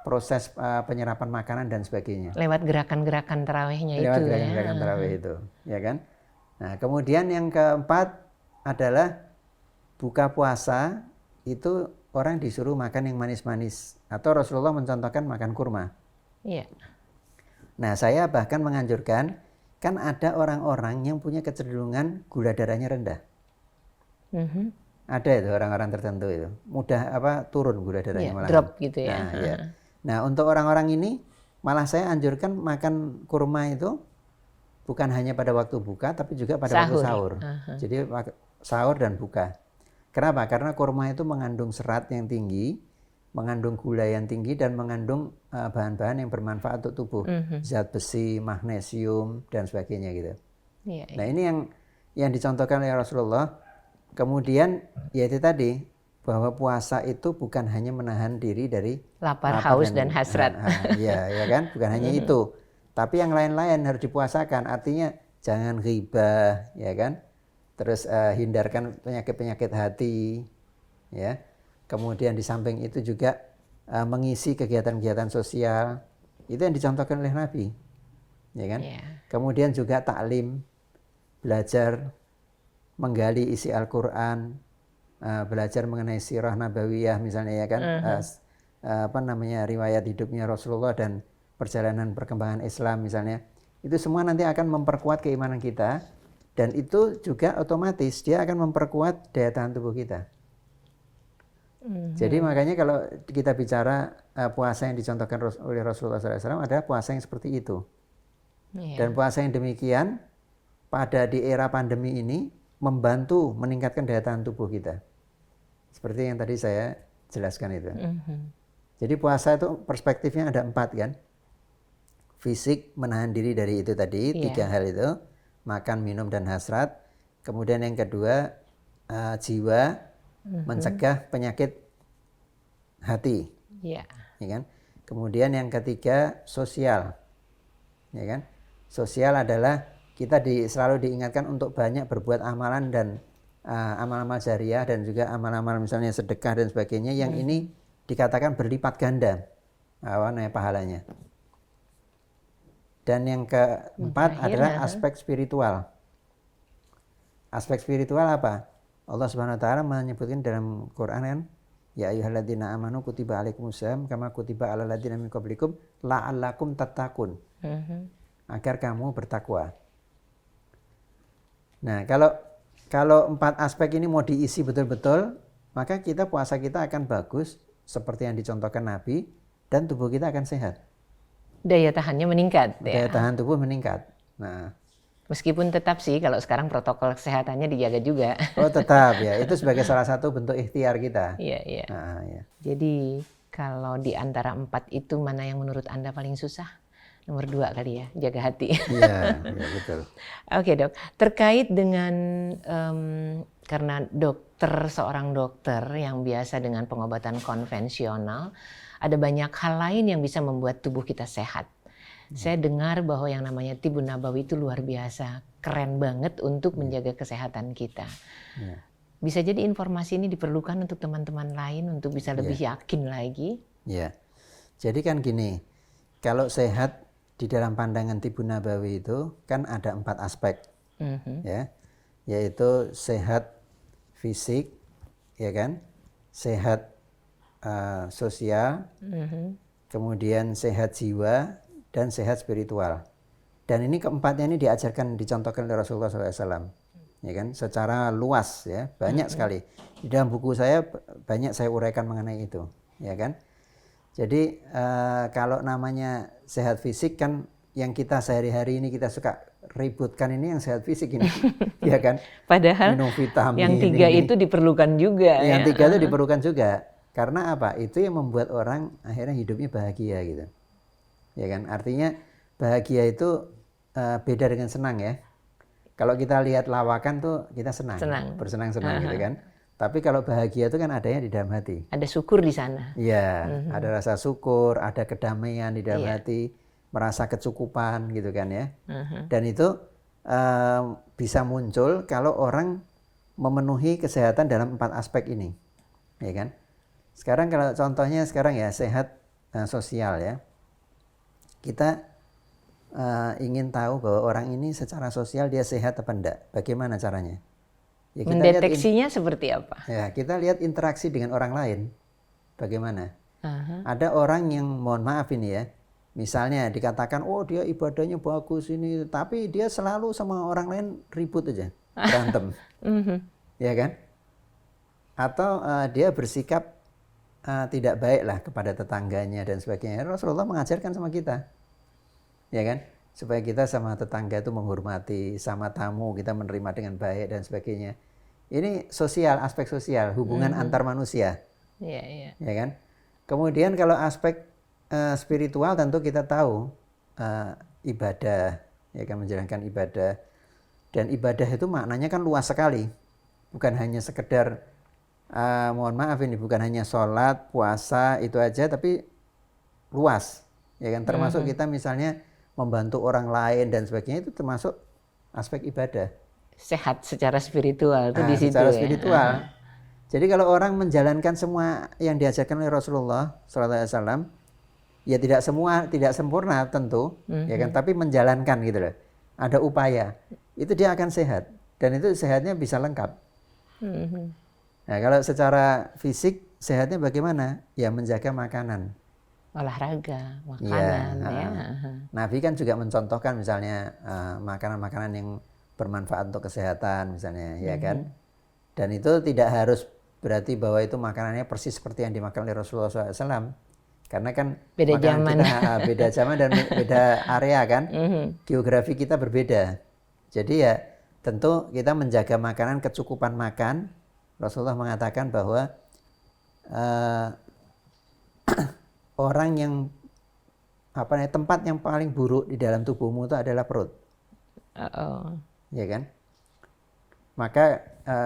proses penyerapan makanan dan sebagainya. Lewat gerakan-gerakan tarawihnya itu. Lewat gerakan-gerakan tarawih itu, ya kan? Nah kemudian yang keempat adalah buka puasa itu orang disuruh makan yang manis-manis atau Rasulullah mencontohkan makan kurma. Iya. Nah, saya bahkan menganjurkan kan ada orang-orang yang punya kecenderungan gula darahnya rendah. Ada itu orang-orang tertentu itu mudah turun gula darahnya malah. Drop gitu ya. Nah, ya. Nah, untuk orang-orang ini malah saya anjurkan makan kurma itu bukan hanya pada waktu buka tapi juga pada waktu sahur. Jadi sahur dan buka. Kenapa? Karena kurma itu mengandung serat yang tinggi, mengandung gula yang tinggi, dan mengandung bahan-bahan yang bermanfaat untuk tubuh. Zat besi, magnesium, dan sebagainya gitu. Nah ini yang dicontohkan oleh Rasulullah. Kemudian yaitu tadi, bahwa puasa itu bukan hanya menahan diri dari lapar, haus, dan hasrat. Iya, ya kan? Bukan hanya itu. Tapi yang lain-lain harus dipuasakan. Artinya jangan ghibah, ya kan? Terus hindarkan penyakit-penyakit hati, ya. Kemudian di samping itu juga mengisi kegiatan-kegiatan sosial. Itu yang dicontohkan oleh Nabi, ya kan? Kemudian juga taklim, belajar, menggali isi Al-Quran, belajar mengenai sirah nabawiyah misalnya, ya kan? Riwayat hidupnya Rasulullah dan perjalanan perkembangan Islam misalnya. Itu semua nanti akan memperkuat keimanan kita. Dan itu juga otomatis dia akan memperkuat daya tahan tubuh kita. Jadi makanya kalau kita bicara puasa yang dicontohkan oleh Rasulullah SAW adalah puasa yang seperti itu. Dan puasa yang demikian pada di era pandemi ini membantu meningkatkan daya tahan tubuh kita. Seperti yang tadi saya jelaskan itu. Jadi puasa itu perspektifnya ada 4 kan. Fisik menahan diri dari itu tadi, 3 hal itu. Makan, minum, dan hasrat. Kemudian yang kedua jiwa, mencegah penyakit hati, ya kan? Kemudian yang ketiga sosial, ya kan? Sosial adalah kita selalu diingatkan untuk banyak berbuat amalan dan amal-amal jariah dan juga amal-amal misalnya sedekah dan sebagainya yang ini dikatakan berlipat ganda pahalanya. Dan yang keempat adalah aspek spiritual. Aspek spiritual apa? Allah Subhanahu wa taala menyebutkan dalam Quran kan, ya ayyuhalladzina amanu kutiba alaikumusiyam kama kutiba alal ladzina min qablikum la'allakum tattaqun. Agar kamu bertakwa. Nah, kalau 4 aspek ini mau diisi betul-betul, maka puasa kita akan bagus seperti yang dicontohkan Nabi dan tubuh kita akan sehat. Daya tahannya meningkat. Daya tahan tubuh meningkat. Nah, meskipun tetap sih kalau sekarang protokol kesehatannya dijaga juga. Oh tetap ya, itu sebagai salah satu bentuk ikhtiar kita. Iya. Nah, ya. Jadi kalau di antara 4 itu mana yang menurut Anda paling susah? Nomor 2 kali ya, jaga hati. Iya, betul. Oke Dok, terkait dengan karena seorang dokter yang biasa dengan pengobatan konvensional, ada banyak hal lain yang bisa membuat tubuh kita sehat. Saya dengar bahwa yang namanya Tibun Nabawi itu luar biasa, keren banget untuk menjaga kesehatan kita. Bisa jadi informasi ini diperlukan untuk teman-teman lain untuk bisa lebih yakin lagi. Ya, jadi kan gini, kalau sehat di dalam pandangan Tibun Nabawi itu kan ada 4 aspek, ya, yaitu sehat fisik, ya kan, sehat sosial, kemudian sehat jiwa, dan sehat spiritual. Dan ini keempatnya ini diajarkan, dicontohkan oleh Rasulullah SAW, ya kan, secara luas, ya, banyak sekali. Di dalam buku saya banyak saya uraikan mengenai itu, ya kan. Jadi kalau namanya sehat fisik kan yang kita sehari-hari ini kita suka ributkan ini yang sehat fisik ini, ya kan. Padahal minum vitamin, yang 3 itu diperlukan juga. Yang 3 itu diperlukan juga. Karena apa? Itu yang membuat orang akhirnya hidupnya bahagia gitu, ya kan. Artinya bahagia itu beda dengan senang, ya. Kalau kita lihat lawakan tuh kita senang. Bersenang-senang gitu kan. Tapi kalau bahagia itu kan adanya di dalam hati. Ada syukur di sana. Iya, ada rasa syukur, ada kedamaian di dalam hati, merasa kecukupan gitu kan, ya. Dan itu bisa muncul kalau orang memenuhi kesehatan dalam 4 aspek ini, ya kan. Sekarang kalau contohnya sekarang ya sehat sosial, ya. Kita ingin tahu bahwa orang ini secara sosial dia sehat apa enggak, bagaimana caranya? Ya, kita mendeteksinya seperti apa? Ya, kita lihat interaksi dengan orang lain bagaimana. Ada orang yang mohon maaf ini ya, misalnya dikatakan oh dia ibadahnya bagus ini, tapi dia selalu sama orang lain ribut aja, berantem, ya kan? Atau dia bersikap tidak baik lah kepada tetangganya dan sebagainya. Rasulullah mengajarkan sama kita, ya kan, supaya kita sama tetangga itu menghormati, sama tamu kita menerima dengan baik dan sebagainya. Ini sosial, aspek sosial, hubungan antar manusia, ya kan. Kemudian kalau aspek spiritual tentu kita tahu ibadah, ya kan, menjalankan ibadah. Dan ibadah itu maknanya kan luas sekali, bukan hanya sekedar mohon maaf ini, bukan hanya sholat, puasa itu aja, tapi luas, ya kan. Termasuk kita misalnya membantu orang lain dan sebagainya, itu termasuk aspek ibadah. Sehat secara spiritual itu di situ, secara spiritual. Jadi kalau orang menjalankan semua yang diajarkan oleh Rasulullah SAW, ya tidak semua, tidak sempurna tentu, ya kan, tapi menjalankan gitu loh. Ada upaya, itu dia akan sehat, dan itu sehatnya bisa lengkap. Nah kalau secara fisik sehatnya bagaimana? Ya menjaga makanan, olahraga, makanan, ya. Nabi kan juga mencontohkan misalnya makanan-makanan yang bermanfaat untuk kesehatan misalnya, ya kan. Dan itu tidak harus berarti bahwa itu makanannya persis seperti yang dimakan oleh Rasulullah SAW, karena kan beda makanan zaman. kita beda zaman dan beda area kan, geografi kita berbeda. Jadi ya tentu kita menjaga makanan, kecukupan makan. Rasulullah mengatakan bahwa orang yang tempat yang paling buruk di dalam tubuhmu itu adalah perut. Ya kan? Maka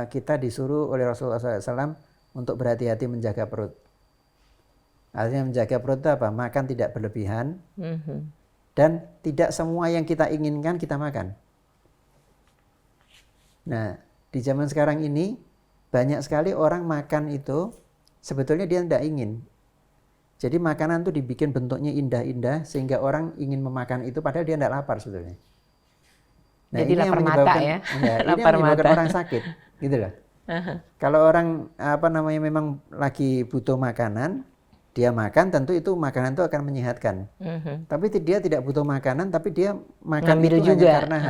kita disuruh oleh Rasulullah SAW untuk berhati-hati menjaga perut. Artinya menjaga perut itu apa? Makan tidak berlebihan, dan tidak semua yang kita inginkan kita makan. Nah, di zaman sekarang ini banyak sekali orang makan itu sebetulnya dia tidak ingin. Jadi makanan itu dibikin bentuknya indah-indah sehingga orang ingin memakan itu padahal dia tidak lapar sebetulnya. Nah, jadi ini lapar yang mata ya. Ini yang menyebabkan orang sakit, gitu loh. Kalau orang memang lagi butuh makanan, dia makan, tentu itu makanan itu akan menyehatkan. Tapi dia tidak butuh makanan, tapi dia makan ngambil itu juga. hanya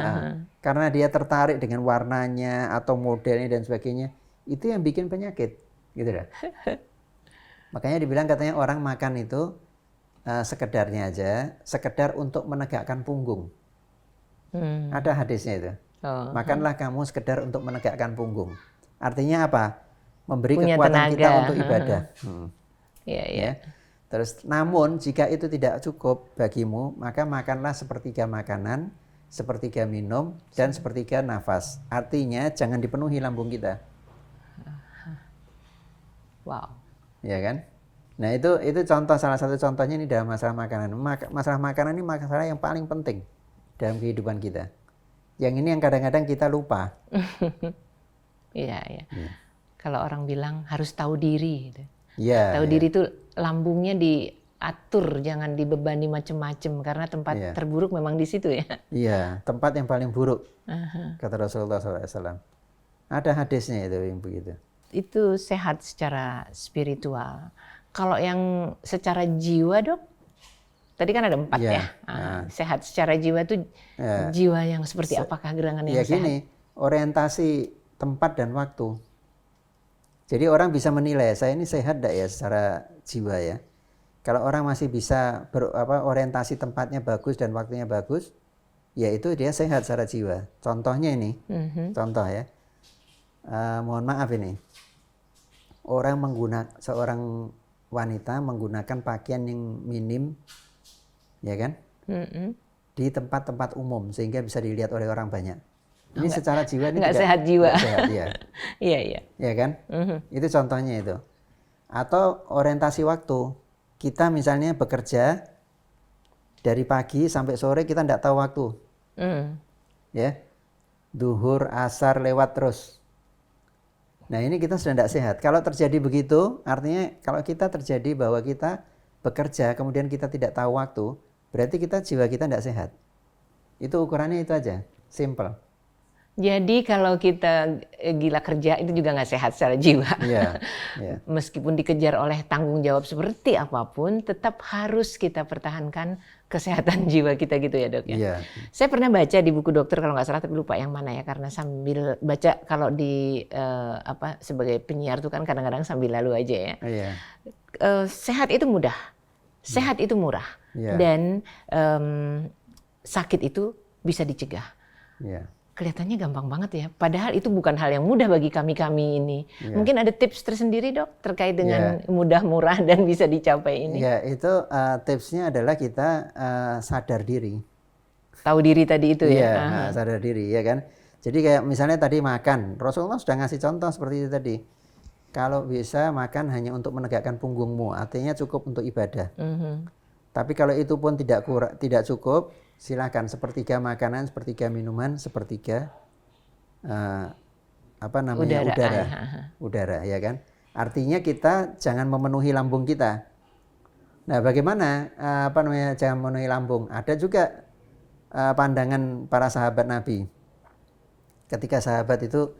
karena dia tertarik dengan warnanya atau modelnya dan sebagainya. Itu yang bikin penyakit, gitu loh. Makanya dibilang katanya orang makan itu sekedarnya aja, sekedar untuk menegakkan punggung. Ada hadisnya itu. Makanlah kamu sekedar untuk menegakkan punggung. Artinya apa? Memberi punya kekuatan tenaga kita untuk ibadah. Ya. Terus namun jika itu tidak cukup bagimu, maka makanlah sepertiga makanan, sepertiga minum, dan sepertiga nafas. Artinya jangan dipenuhi lambung kita. Wow. Ya kan? Nah itu contoh, salah satu contohnya ini dalam masalah makanan. Masalah makanan ini masalah yang paling penting dalam kehidupan kita. Yang ini yang kadang-kadang kita lupa. Iya. Kalau orang bilang harus tahu diri gitu. Tahu diri itu lambungnya di diatur, jangan dibebani macam-macam karena tempat terburuk memang di situ ya. Iya, tempat yang paling buruk. Kata Rasulullah SAW. Ada hadisnya itu yang begitu. Itu sehat secara spiritual. Kalau yang secara jiwa, Dok, tadi kan ada 4 ya. Sehat secara jiwa itu jiwa yang seperti apakah gerangan yang sehat? Gini, orientasi tempat dan waktu. Jadi orang bisa menilai, saya ini sehat enggak ya secara jiwa ya. Kalau orang masih bisa orientasi tempatnya bagus dan waktunya bagus, ya itu dia sehat secara jiwa. Contohnya ini, contoh ya. Mohon maaf ini. Seorang wanita menggunakan pakaian yang minim, ya kan? Di tempat-tempat umum sehingga bisa dilihat oleh orang banyak. Ini secara jiwa ini tidak sehat jiwa. Sehat, ya. Iya. Ya kan? Itu contohnya itu. Atau orientasi waktu. Kita misalnya bekerja dari pagi sampai sore kita tidak tahu waktu. Ya. Duhur, asar lewat terus. Nah, ini kita sudah tidak sehat. Kalau terjadi begitu, artinya kalau kita terjadi bahwa kita bekerja kemudian kita tidak tahu waktu, berarti jiwa kita tidak sehat. Itu ukurannya itu aja, simple. Jadi kalau kita gila kerja itu juga nggak sehat secara jiwa. Iya. Meskipun dikejar oleh tanggung jawab seperti apapun, tetap harus kita pertahankan kesehatan jiwa kita gitu ya, Dok ya. Iya. Saya pernah baca di buku dokter kalau nggak salah, tapi lupa yang mana ya, karena sambil baca kalau di sebagai penyiar tuh kan kadang-kadang sambil lalu aja ya. Iya. Sehat itu mudah, sehat itu murah, dan sakit itu bisa dicegah. Iya. Kelihatannya gampang banget ya, padahal itu bukan hal yang mudah bagi kami ini. Mungkin ada tips tersendiri, Dok, terkait dengan mudah, murah, dan bisa dicapai ini. Ya, itu tipsnya adalah kita sadar diri. Tahu diri tadi itu ya? Iya, sadar diri ya kan. Jadi kayak misalnya tadi makan, Rasulullah sudah ngasih contoh seperti itu tadi. Kalau bisa makan hanya untuk menegakkan punggungmu, artinya cukup untuk ibadah. Tapi kalau itu pun tidak cukup, silakan sepertiga makanan, sepertiga minuman, sepertiga udara, ya kan? Artinya kita jangan memenuhi lambung kita. Nah, bagaimana jangan memenuhi lambung? Ada juga pandangan para sahabat Nabi. Ketika sahabat itu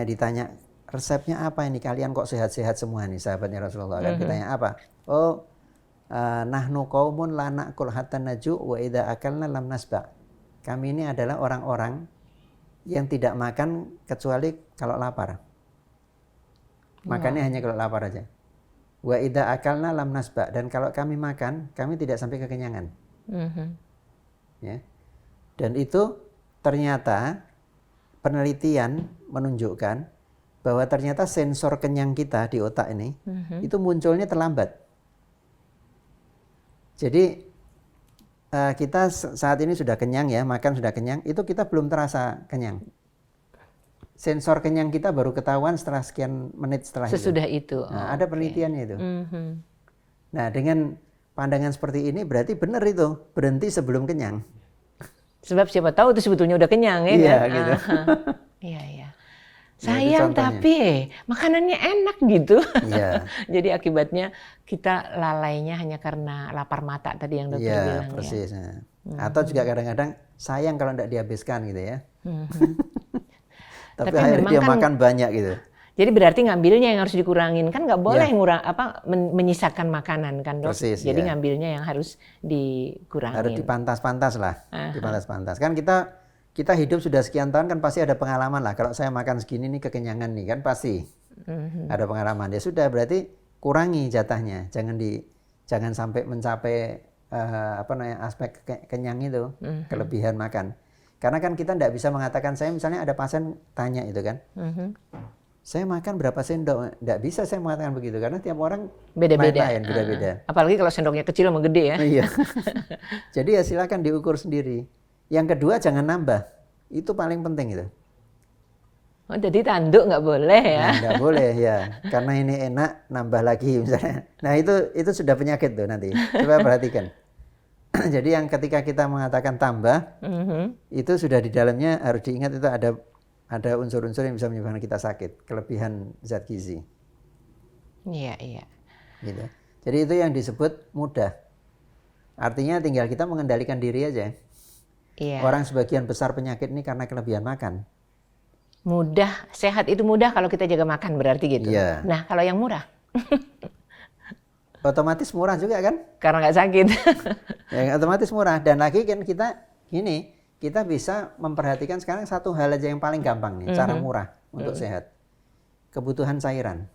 ditanya, resepnya apa ini? Kalian kok sehat-sehat semua nih, sahabatnya Rasulullah kan? Ditanya apa? Nahnu qaumun la na'kul hatta naju wa idza akalna lam nasba. Kami ini adalah orang-orang yang tidak makan kecuali kalau lapar. Makannya hanya kalau lapar aja. Wa idza akalna lam nasba, dan kalau kami makan, kami tidak sampai kekenyangan. Ya. Dan itu ternyata penelitian menunjukkan bahwa ternyata sensor kenyang kita di otak ini itu munculnya terlambat. Jadi kita saat ini sudah kenyang ya, makan sudah kenyang, itu kita belum terasa kenyang. Sensor kenyang kita baru ketahuan setelah sekian menit setelah sesudah itu. Nah, ada penelitiannya itu. Nah, dengan pandangan seperti ini berarti benar itu, berhenti sebelum kenyang. Sebab siapa tahu itu sebetulnya udah kenyang ya. Iya, kan? gitu. Iya. Sayang tapi makanannya enak gitu. Iya. Jadi akibatnya kita lalainya hanya karena lapar mata tadi yang dokter bilang. Iya, persis. Ya. Atau juga kadang-kadang sayang kalau tidak dihabiskan gitu ya. Tapi akhirnya dia makan banyak gitu. Jadi berarti ngambilnya yang harus dikurangin, kan nggak boleh menyisakan makanan kan, Dok. Persis, jadi ngambilnya yang harus dikurangin. Harus dipantas-pantas lah, dipantas-pantas. Kan kita hidup sudah sekian tahun kan pasti ada pengalaman lah. Kalau saya makan segini nih kekenyangan nih kan pasti ada pengalaman. Ya sudah, berarti kurangi jatahnya, jangan sampai mencapai aspek kenyang itu, kelebihan makan. Karena kan kita tidak bisa mengatakan, saya misalnya ada pasien tanya itu kan, saya makan berapa sendok? Tidak bisa saya mengatakan begitu karena tiap orang beda-beda. Beda-beda. Apalagi kalau sendoknya kecil sama gede ya. Iya. Jadi ya silakan diukur sendiri. Yang kedua jangan nambah, itu paling penting itu. Oh, jadi tanduk nggak boleh ya? Nggak boleh ya, karena ini enak nambah lagi misalnya. Nah itu sudah penyakit tuh nanti. Coba perhatikan. Jadi yang ketika kita mengatakan tambah, itu sudah di dalamnya harus diingat itu ada unsur-unsur yang bisa menyebabkan kita sakit, kelebihan zat gizi. Iya. Gitu. Jadi itu yang disebut mudah. Artinya tinggal kita mengendalikan diri aja. Iya. Orang sebagian besar penyakit ini karena kelebihan makan. Mudah, sehat itu mudah kalau kita jaga makan berarti gitu. Iya. Nah, kalau yang murah? Otomatis murah juga kan? Karena nggak sakit. Ya, otomatis murah. Dan lagi kan kita bisa memperhatikan sekarang satu hal aja yang paling gampang nih, cara murah untuk sehat. Kebutuhan cairan.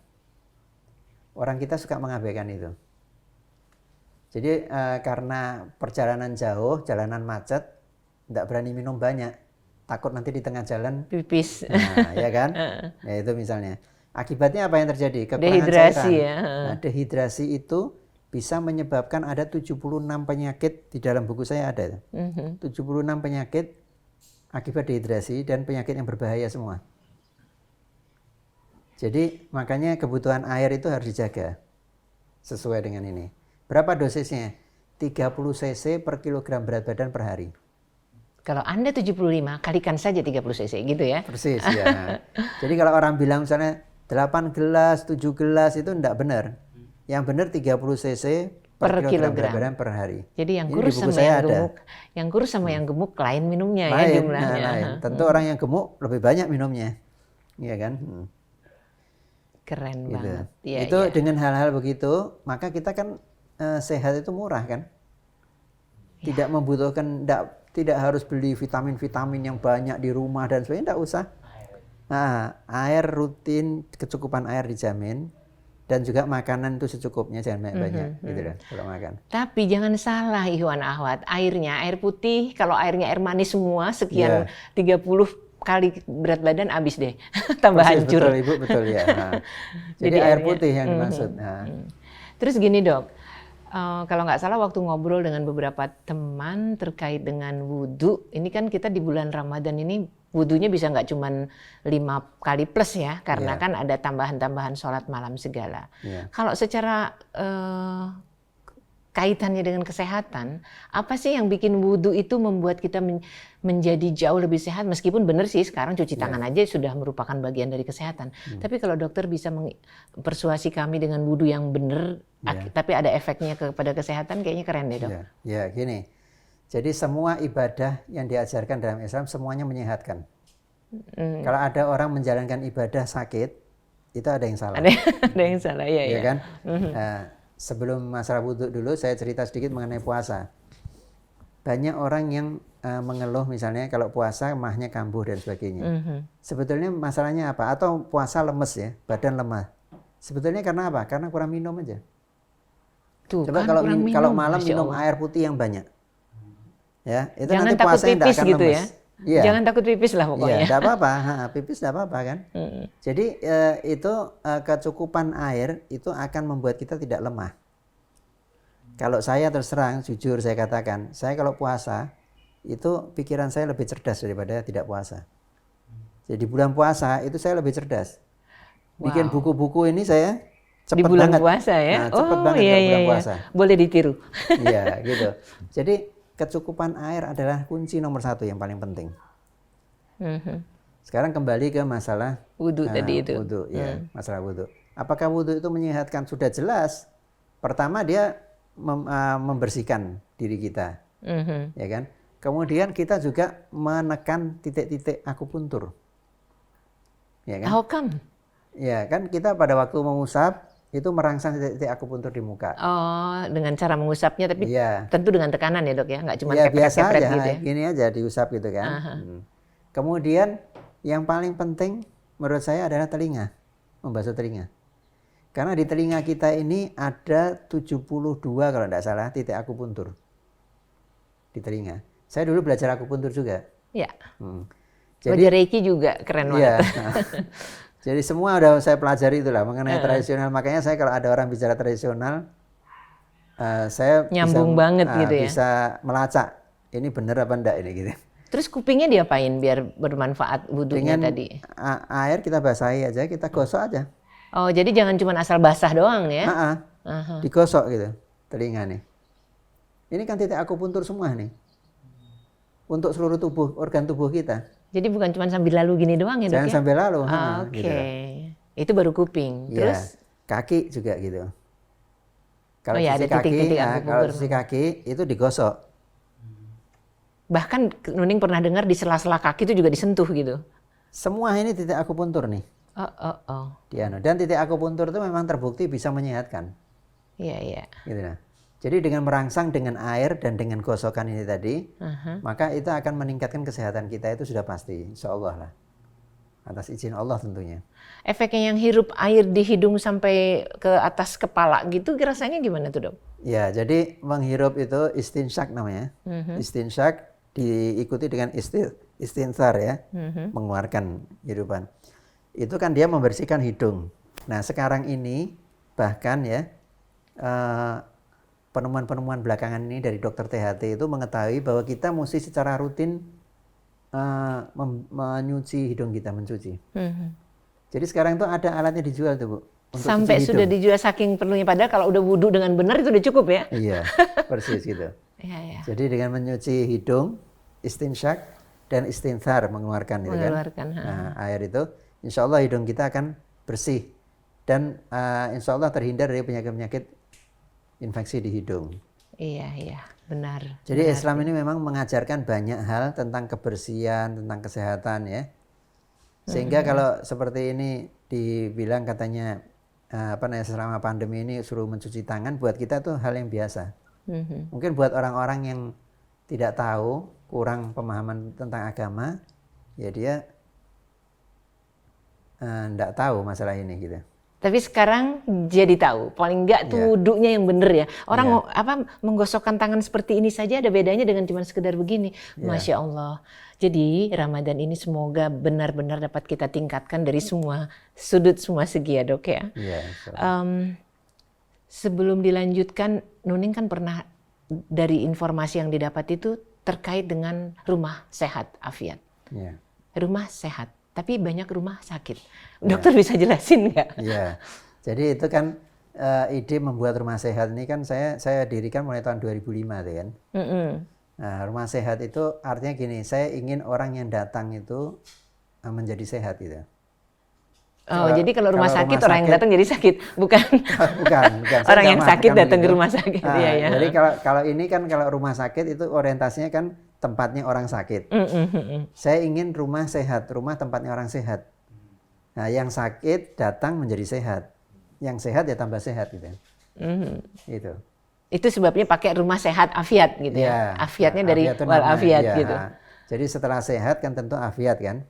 Orang kita suka mengabaikan itu. Jadi karena perjalanan jauh, jalanan macet, tidak berani minum banyak, takut nanti di tengah jalan Pipis. Nah, ya kan? Nah, itu misalnya. Akibatnya apa yang terjadi? Kekurangan Dehidrasi cairan. ya. Nah, dehidrasi itu bisa menyebabkan ada 76 penyakit, di dalam buku saya ada. 76 penyakit akibat dehidrasi dan penyakit yang berbahaya semua. Jadi makanya kebutuhan air itu harus dijaga sesuai dengan ini. Berapa dosisnya? 30 cc per kilogram berat badan per hari. Kalau Anda 75, kalikan saja 30 cc gitu ya. Persis ya. Jadi kalau orang bilang misalnya 8 gelas, 7 gelas itu enggak benar. Yang benar 30 cc per kilogram berat badan per hari. Jadi yang kurus sama yang gemuk, yang kurus sama yang gemuk lain minumnya ya jumlahnya. Lain. Tentu orang yang gemuk lebih banyak minumnya. Iya kan? Keren Gitu. banget. Ya, itu dengan hal-hal begitu, maka kita kan sehat itu murah kan? Tidak membutuhkan, tidak harus beli vitamin-vitamin yang banyak di rumah dan sebagainya, tidak usah. Nah, air rutin, kecukupan air dijamin, dan juga makanan itu secukupnya, jangan banyak-banyak gitu loh kalau makan. Tapi jangan salah Ikhwan Akhwat, airnya air putih, kalau airnya air manis semua sekian 30 kali berat badan habis deh. Tambah hancur. Betul Ibu, betul ya. Nah, jadi air putih yang dimaksud. Terus gini Dok, kalau nggak salah waktu ngobrol dengan beberapa teman terkait dengan wudhu, ini kan kita di bulan Ramadan ini wudhunya bisa nggak cuman 5 kali plus ya, karena kan ada tambahan-tambahan sholat malam segala. Kalau secara kaitannya dengan kesehatan, apa sih yang bikin wudhu itu membuat kita menjadi jauh lebih sehat? Meskipun benar sih sekarang cuci tangan aja sudah merupakan bagian dari kesehatan. Tapi kalau dokter bisa mempersuasi kami dengan wudhu yang benar, tapi ada efeknya kepada kesehatan, kayaknya keren deh Dok. Ya, gini. Jadi semua ibadah yang diajarkan dalam Islam semuanya menyehatkan. Kalau ada orang menjalankan ibadah sakit, itu ada yang salah. Ada yang salah ya. Iya kan? Sebelum masalah wudhu dulu, saya cerita sedikit mengenai puasa. Banyak orang yang mengeluh misalnya kalau puasa mahnya kambuh dan sebagainya. Sebetulnya masalahnya apa? Atau puasa lemes ya, badan lemah. Sebetulnya karena apa? Karena kurang minum aja. Tuh, coba kan kalau malam minum air putih yang banyak. Ya, itu jangan nanti puasanya tidak akan gitu lemes. Ya. Iya. Jangan takut pipis lah pokoknya. Iya, tidak apa-apa. Pipis tidak apa-apa kan. Jadi itu kecukupan air itu akan membuat kita tidak lemah. Kalau saya terus terang, jujur saya katakan, saya kalau puasa itu pikiran saya lebih cerdas daripada tidak puasa. Jadi bulan puasa itu saya lebih cerdas. Bikin buku-buku ini saya cepat di bulan banget. Puasa ya. Cepat banget bulan puasa. Boleh ditiru. Iya, gitu. Jadi kecukupan air adalah kunci nomor 1 yang paling penting. Sekarang kembali ke masalah wudhu tadi itu. Wudhu, ya, masalah wudhu. Apakah wudhu itu menyehatkan? Sudah jelas. Pertama dia membersihkan diri kita, ya kan. Kemudian kita juga menekan titik-titik akupuntur, ya kan. How come? Ya kan kita pada waktu mengusap itu merangsang titik-titik akupuntur di muka. Oh, dengan cara mengusapnya, tapi tentu dengan tekanan ya Dok ya, nggak cuma biasa aja, gitu ya. gini aja diusap gitu kan. Kemudian yang paling penting menurut saya adalah telinga, membasuh telinga. Karena di telinga kita ini ada 72 kalau tidak salah titik akupuntur di telinga. Saya dulu belajar akupuntur juga. Iya. Jadi Reiki juga keren banget. Jadi semua udah saya pelajari itulah mengenai tradisional. Makanya saya kalau ada orang bicara tradisional, saya nyambung banget gitu ya. Bisa melacak ini benar apa enggak ini gitu. Terus kupingnya diapain biar bermanfaat wudhunya tadi? Air kita basahi aja, kita gosok aja. Oh, jadi jangan cuma asal basah doang ya? Digosok gitu telinga nih. Ini kan titik akupuntur semua nih. Untuk seluruh tubuh, organ tubuh kita. Jadi bukan cuma sambil lalu gini doang ya Dok? Jangan sambil lalu. Oke. Gitu. Itu baru kuping. Terus? Kaki juga gitu. Kalau Oh ya, sisi ada titik-titik kaki, kalau akupunktur. sisi kaki itu digosok. Bahkan Nuning pernah dengar di sela-sela kaki itu juga disentuh gitu. Semua ini titik akupuntur nih. Oh. Dan titik akupuntur itu memang terbukti bisa menyehatkan. Iya. Gitu nah. Jadi dengan merangsang dengan air dan dengan gosokan ini tadi, maka itu akan meningkatkan kesehatan kita, itu sudah pasti, insya Allah lah. Atas izin Allah tentunya. Efeknya yang hirup air di hidung sampai ke atas kepala gitu, rasanya gimana tuh, Dok? Ya, jadi menghirup itu istinsyak namanya. Istinsyak diikuti dengan istinsar ya, mengeluarkan hirupan. Itu kan dia membersihkan hidung. Nah sekarang ini bahkan ya penemuan-penemuan belakangan ini dari dokter THT itu mengetahui bahwa kita mesti secara rutin menyuci hidung kita, mencuci. Jadi sekarang itu ada alatnya dijual tuh Bu. Untuk sampai sudah dijual saking perlunya, padahal kalau udah wudhu dengan benar itu udah cukup ya? Iya, persis gitu. Iya. Jadi dengan menyuci hidung, istinsyak dan istinsar mengeluarkan itu kan. Nah, air itu, insya Allah hidung kita akan bersih dan insya Allah terhindar dari penyakit-penyakit infeksi di hidung. Iya, benar. Jadi Islam ini memang mengajarkan banyak hal tentang kebersihan, tentang kesehatan ya. Sehingga kalau seperti ini dibilang katanya selama pandemi ini suruh mencuci tangan, buat kita tuh hal yang biasa. Mungkin buat orang-orang yang tidak tahu, kurang pemahaman tentang agama, ya dia enggak tahu masalah ini gitu. Tapi sekarang jadi tahu, paling enggak tuh wudhunya yang bener ya. Orang menggosokkan tangan seperti ini saja ada bedanya dengan cuma sekedar begini. Masya Allah. Jadi Ramadan ini semoga benar-benar dapat kita tingkatkan dari semua sudut, semua segi ya Dok ya. Sebelum dilanjutkan, Nuning kan pernah dari informasi yang didapat itu terkait dengan rumah sehat afiat. Rumah sehat. Tapi banyak rumah sakit. Dokter bisa jelasin nggak? Iya. Jadi itu kan ide membuat rumah sehat ini kan saya dirikan mulai tahun 2005 tuh kan. Nah, rumah sehat itu artinya gini, saya ingin orang yang datang itu menjadi sehat gitu. Jadi kalau rumah sakit orang yang datang jadi sakit, bukan? bukan. Orang yang sakit datang ke rumah sakit. Jadi kalau ini kan kalau rumah sakit itu orientasinya kan tempatnya orang sakit. Saya ingin rumah sehat, rumah tempatnya orang sehat. Nah, yang sakit datang menjadi sehat, yang sehat ya tambah sehat gitu. Itu sebabnya pakai rumah sehat afiat gitu ya. Afiatnya dari walafiat gitu. Jadi setelah sehat kan tentu afiat kan.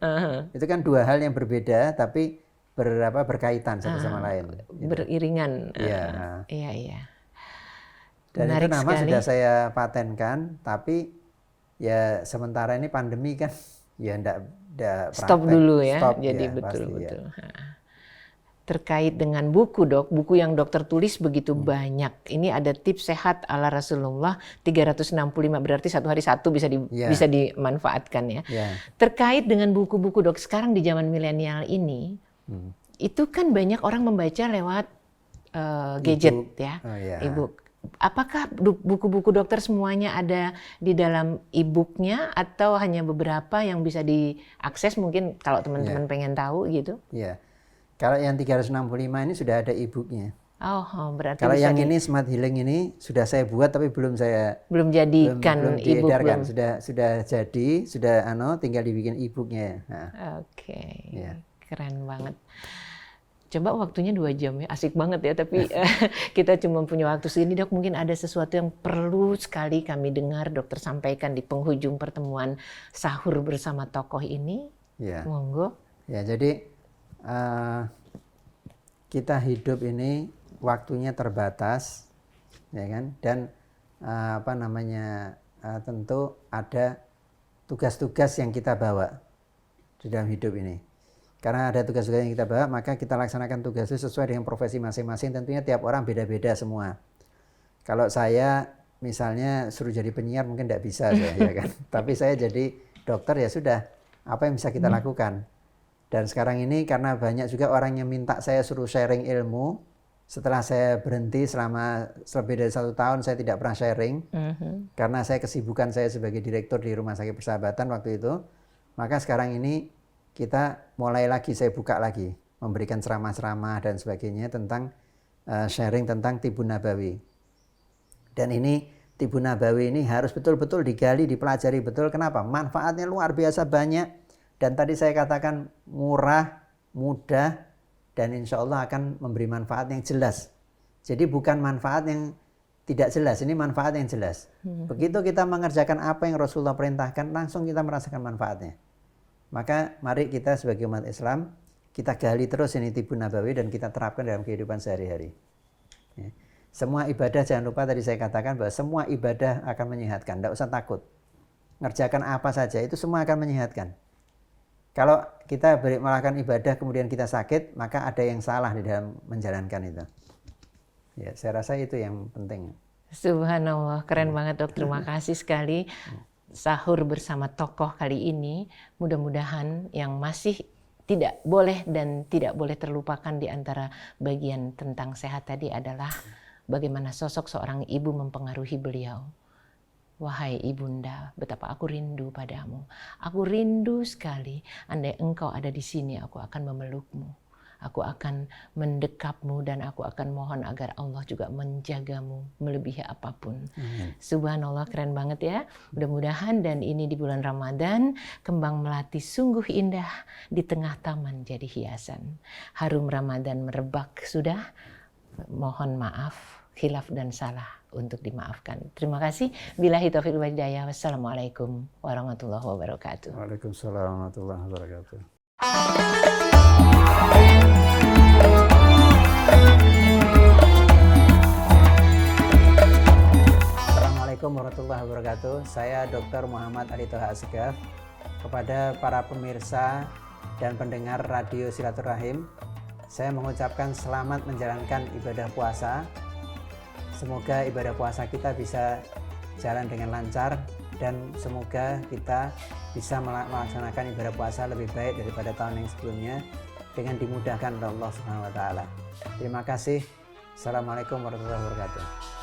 Itu kan dua hal yang berbeda tapi berkaitan satu sama lain. Beriringan. Iya. Dan menarik itu nama sekali. Sudah saya patenkan, tapi ya sementara ini pandemi kan ya enggak praktek. Stop dulu ya. Stop, jadi betul. Ya. Terkait dengan buku Dok, buku yang dokter tulis begitu banyak. Ini ada tips sehat ala Rasulullah 365, berarti satu hari satu bisa dimanfaatkan ya. Terkait dengan buku-buku Dok, sekarang di zaman milenial ini, itu kan banyak orang membaca lewat gadget ya, e-book. Apakah buku-buku dokter semuanya ada di dalam e-booknya atau hanya beberapa yang bisa diakses mungkin kalau teman-teman pengen tahu gitu? Iya. Kalau yang 365 ini sudah ada e-booknya. Berarti kalau yang ini Smart Healing ini sudah saya buat tapi belum jadikan e-book belum. Sudah jadi, tinggal dibikin e-booknya. Oke. Keren banget. Coba waktunya 2 jam ya, asik banget ya, tapi kita cuma punya waktu segini Dok, mungkin ada sesuatu yang perlu sekali kami dengar dokter sampaikan di penghujung pertemuan sahur bersama tokoh ini. Monggo. Ya, jadi kita hidup ini waktunya terbatas, ya kan, dan tentu ada tugas-tugas yang kita bawa di dalam hidup ini. Karena ada tugas-tugas yang kita bawa, maka kita laksanakan tugas itu sesuai dengan profesi masing-masing. Tentunya tiap orang beda-beda semua. Kalau saya misalnya suruh jadi penyiar mungkin tidak bisa ya kan. Tapi saya jadi dokter ya sudah, apa yang bisa kita lakukan. Dan sekarang ini karena banyak juga orang yang minta saya suruh sharing ilmu. Setelah saya berhenti selama lebih dari 1 tahun saya tidak pernah sharing. Karena saya kesibukan saya sebagai direktur di Rumah Sakit Persahabatan waktu itu. Maka sekarang ini kita mulai lagi, saya buka lagi, memberikan ceramah-ceramah dan sebagainya tentang sharing tentang Tibun Nabawi. Dan ini Tibun Nabawi ini harus betul-betul digali, dipelajari betul. Kenapa? Manfaatnya luar biasa banyak. Dan tadi saya katakan murah, mudah, dan insya Allah akan memberi manfaat yang jelas. Jadi bukan manfaat yang tidak jelas, ini manfaat yang jelas. Begitu kita mengerjakan apa yang Rasulullah perintahkan, langsung kita merasakan manfaatnya. Maka mari kita sebagai umat Islam, kita gali terus ini Tibun Nabawi dan kita terapkan dalam kehidupan sehari-hari. Ya. Semua ibadah, jangan lupa tadi saya katakan bahwa semua ibadah akan menyehatkan, tidak usah takut. Ngerjakan apa saja itu semua akan menyehatkan. Kalau kita melakukan ibadah kemudian kita sakit, maka ada yang salah di dalam menjalankan itu. Ya, saya rasa itu yang penting. Subhanallah, keren banget Dok. Terima kasih sekali. Sahur bersama tokoh kali ini, mudah-mudahan yang masih tidak boleh dan tidak boleh terlupakan di antara bagian tentang sehat tadi adalah bagaimana sosok seorang ibu mempengaruhi beliau. Wahai ibunda, betapa aku rindu padamu. Aku rindu sekali. Andai engkau ada di sini, aku akan memelukmu. Aku akan mendekapmu dan aku akan mohon agar Allah juga menjagamu melebihi apapun. Subhanallah, keren banget ya. Mudah-mudahan dan ini di bulan Ramadan, kembang melati sungguh indah di tengah taman jadi hiasan. Harum Ramadan merebak sudah. Mohon maaf, khilaf dan salah untuk dimaafkan. Terima kasih. Billahi taufiq wal hidayah. Wassalamualaikum warahmatullahi wabarakatuh. Waalaikumsalam warahmatullahi wabarakatuh. Assalamualaikum warahmatullahi wabarakatuh. Saya Dr. Muhammad Ali Toha Asgaf. Kepada para pemirsa dan pendengar Radio Silaturahim, saya mengucapkan selamat menjalankan ibadah puasa. Semoga ibadah puasa kita bisa jalan dengan lancar dan semoga kita bisa melaksanakan ibadah puasa lebih baik daripada tahun yang sebelumnya dengan dimudahkan oleh Allah Subhanahu wa taala. Terima kasih. Assalamualaikum warahmatullahi wabarakatuh.